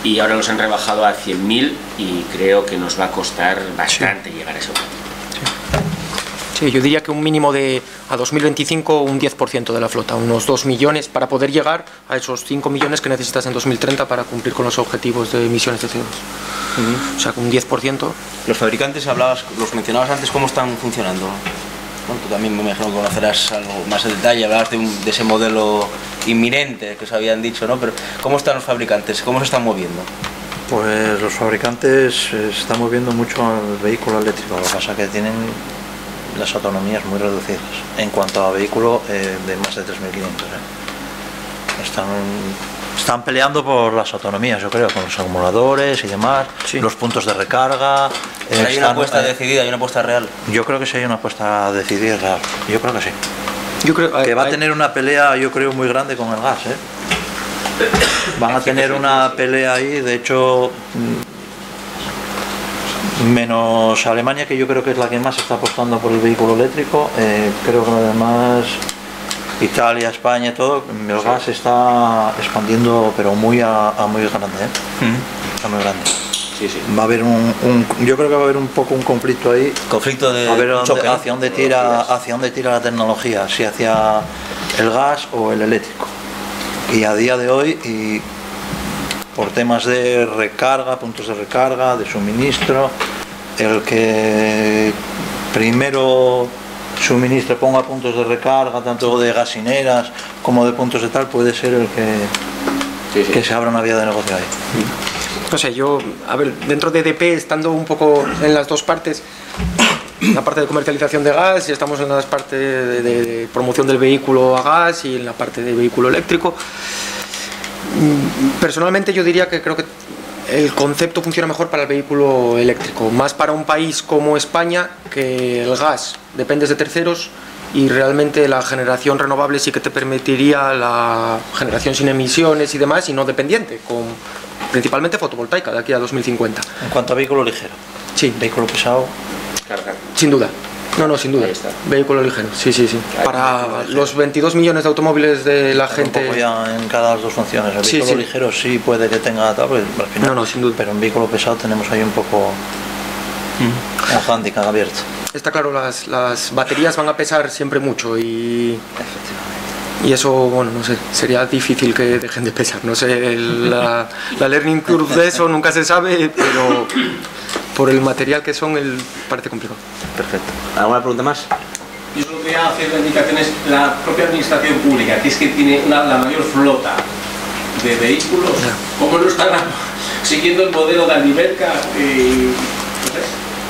y ahora los han rebajado a 100.000 y creo que nos va a costar bastante llegar a ese objetivo. Sí, yo diría que un mínimo a 2025 un 10% de la flota, unos 2 millones para poder llegar a esos 5 millones que necesitas en 2030 para cumplir con los objetivos de emisiones de CO2. O sea, con un 10%. Los fabricantes, los mencionabas antes, ¿cómo están funcionando? Bueno, tú también me imagino que conocerás algo más en detalle, hablabas de ese modelo inminente que os habían dicho, ¿no? Pero ¿cómo están los fabricantes? ¿Cómo se están moviendo? Pues los fabricantes se están moviendo mucho al vehículo eléctrico, lo que pasa es que tienen las autonomías muy reducidas en cuanto a vehículo de más de 3.500. Están peleando por las autonomías, yo creo, con los acumuladores y demás, los puntos de recarga. ¿Hay una apuesta decidida, hay una apuesta real? Yo creo que sí hay una apuesta decidida y real, yo creo que sí. Yo creo que va a tener una pelea, yo creo, muy grande con el gas, Van a tener una pelea ahí, de hecho, menos Alemania, que yo creo que es la que más está apostando por el vehículo eléctrico. Creo que además Italia, España, todo, el gas está expandiendo, pero muy grande, está muy grande. Sí, sí. Va a haber yo creo que va a haber un poco un conflicto ahí. Conflicto de a ver choque, hacia dónde tira la tecnología, si hacia el gas o el eléctrico. Y a día de hoy, y por temas de recarga, puntos de recarga, de suministro, el que primero suministre, ponga puntos de recarga, tanto de gasineras como de puntos de tal, puede ser el que se abra una vía de negocio ahí. No sé, a ver, dentro de EDP, estando un poco en las dos partes, en la parte de comercialización de gas, y estamos en la parte de promoción del vehículo a gas y en la parte de vehículo eléctrico. Personalmente yo diría que creo que el concepto funciona mejor para el vehículo eléctrico, más para un país como España, que el gas dependes de terceros y realmente la generación renovable sí que te permitiría la generación sin emisiones y demás, y no dependiente, principalmente fotovoltaica de aquí a 2050. En cuanto a vehículo ligero, sí. Vehículo pesado, cargar. Sin duda. No, sin duda. Vehículo ligero, sí. Para los 22 millones de automóviles de la gente. Un poco ya en cada dos funciones. El vehículo ligero sí puede que tenga tal, al final, no, sin duda. Pero en vehículo pesado tenemos ahí un poco un handicap abierto. Está claro, las baterías van a pesar siempre mucho y eso, bueno, no sé, sería difícil que dejen de pesar. No sé, la learning curve de eso nunca se sabe, pero por el material que son, parece complicado. Perfecto. ¿Alguna pregunta más? Yo solo quería hacer la indicación, es la propia administración pública, que es que tiene la mayor flota de vehículos, como no están siguiendo el modelo de Aliberca, no sé,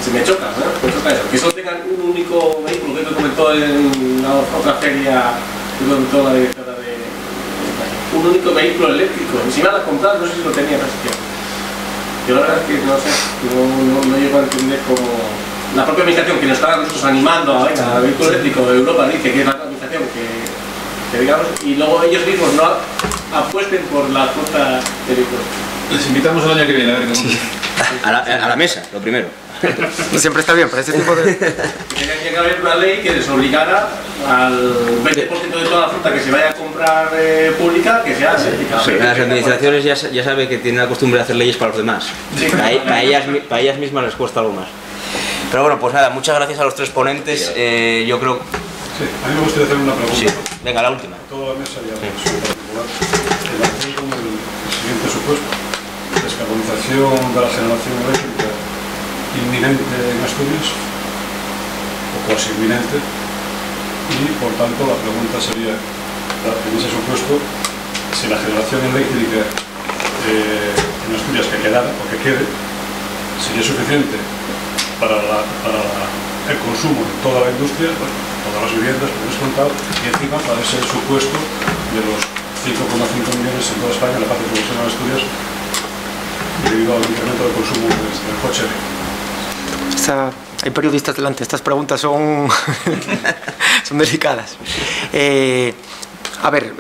se me choca, ¿no? Me choca eso, que solo tengan un único vehículo, que me comentó en la otra feria, que comentó la directora un único vehículo eléctrico, encima de comprar, no sé si lo tenía en Yo la verdad es que no sé, no llego a entender cómo la propia administración que nos está nosotros animando a venga, el vehículo eléctrico de Europa dice que es la administración que digamos, y luego ellos mismos no apuesten por la flota de vehículos. Les invitamos el año que viene a ver cómo... A la mesa, lo primero. Siempre está bien, para ese tipo de... Tiene que haber una ley que les obligara al 20% de toda la fruta que se vaya a comprar pública que sea eléctrica. Sí, las administraciones ya saben que tienen la costumbre de hacer leyes para los demás. Sí. Para ellas mismas les cuesta algo más. Pero bueno, pues nada, muchas gracias a los tres ponentes. Yo creo... Sí, a mí me gustaría hacer una pregunta. Sí. Venga, la última. Toda la mesa ya en particular. Con el siguiente supuesto. Descarbonización de la generación eléctrica inminente en Asturias, o casi inminente, y por tanto la pregunta sería, en ese supuesto, si la generación eléctrica en Asturias que quedara, o que quede, sería suficiente para el consumo de toda la industria, bueno, todas las viviendas, por descontado, y encima para ese supuesto de los 5,5 millones en toda España, la parte de producción en Asturias, debido al incremento del consumo del coche eléctrico. Hay periodistas delante, estas preguntas son, son delicadas. A ver,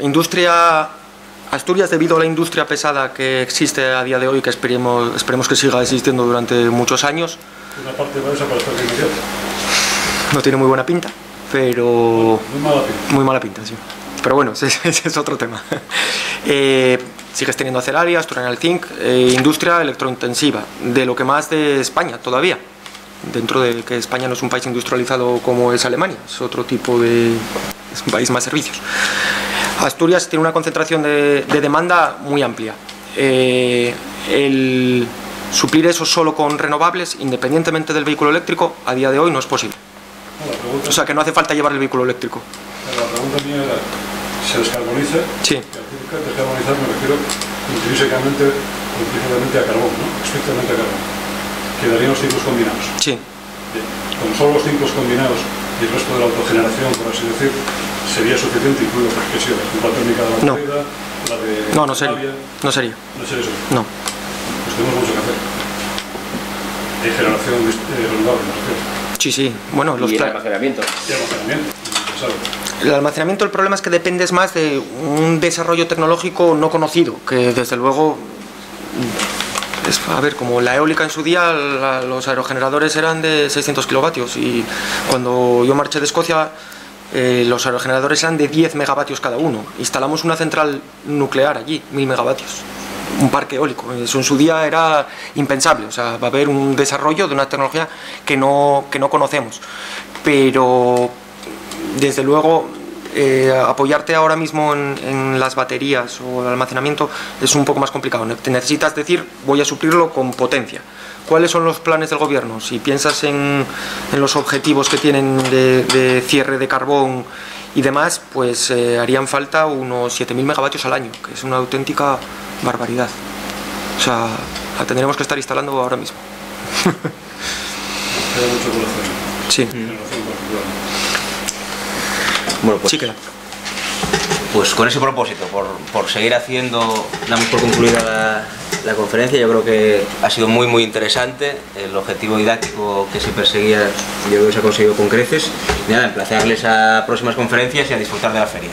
Asturias, debido a la industria pesada que existe a día de hoy, que esperemos que siga existiendo durante muchos años. Una parte va a desaparecer de inmediato. No tiene muy buena pinta, pero... Muy mala pinta. Muy mala pinta, sí. Pero bueno, ese es otro tema. Sigues teniendo Acelaria, Asturias Zinc, industria electrointensiva, de lo que más de España todavía. Dentro de que España no es un país industrializado como es Alemania, es otro tipo de... es un país más servicios. Asturias tiene una concentración de demanda muy amplia. El suplir eso solo con renovables, independientemente del vehículo eléctrico, a día de hoy no es posible. O sea que no hace falta llevar el vehículo eléctrico. La pregunta mía era, ¿se descarboniza? Sí. Descarbonizar me refiero intrínsecamente a carbón, ¿no? Estrictamente a carbón. Quedarían los ciclos combinados. Sí. Bien. Con solo los ciclos combinados y el resto de la autogeneración, por así decir, sería suficiente, incluido porque sí, la central térmica de la Florida, la de... No sería. No sería. No sería suficiente. No. Pues tenemos mucho que hacer. Hay generación renovable, me refiero. Sí. Bueno, y el almacenamiento. Y el almacenamiento, el almacenamiento, el problema es que dependes más de un desarrollo tecnológico no conocido, que desde luego... a ver, como la eólica en su día, los aerogeneradores eran de 600 kilovatios y cuando yo marché de Escocia los aerogeneradores eran de 10 megavatios cada uno. Instalamos una central nuclear allí, 1000 megavatios, un parque eólico. Eso en su día era impensable, o sea, va a haber un desarrollo de una tecnología que no conocemos, pero desde luego apoyarte ahora mismo en las baterías o el almacenamiento es un poco más complicado. Te necesitas decir, voy a suplirlo con potencia. ¿Cuáles son los planes del gobierno? Si piensas en los objetivos que tienen de cierre de carbón y demás, pues harían falta unos 7.000 megavatios al año, que es una auténtica barbaridad. O sea, la tendremos que estar instalando ahora mismo. Sí. Bueno, pues, sí queda. Pues con ese propósito, por seguir haciendo, damos por concluida la conferencia. Yo creo que ha sido muy interesante. El objetivo didáctico que se perseguía, yo creo que se ha conseguido con creces. Y nada, emplazarles a próximas conferencias y a disfrutar de la feria.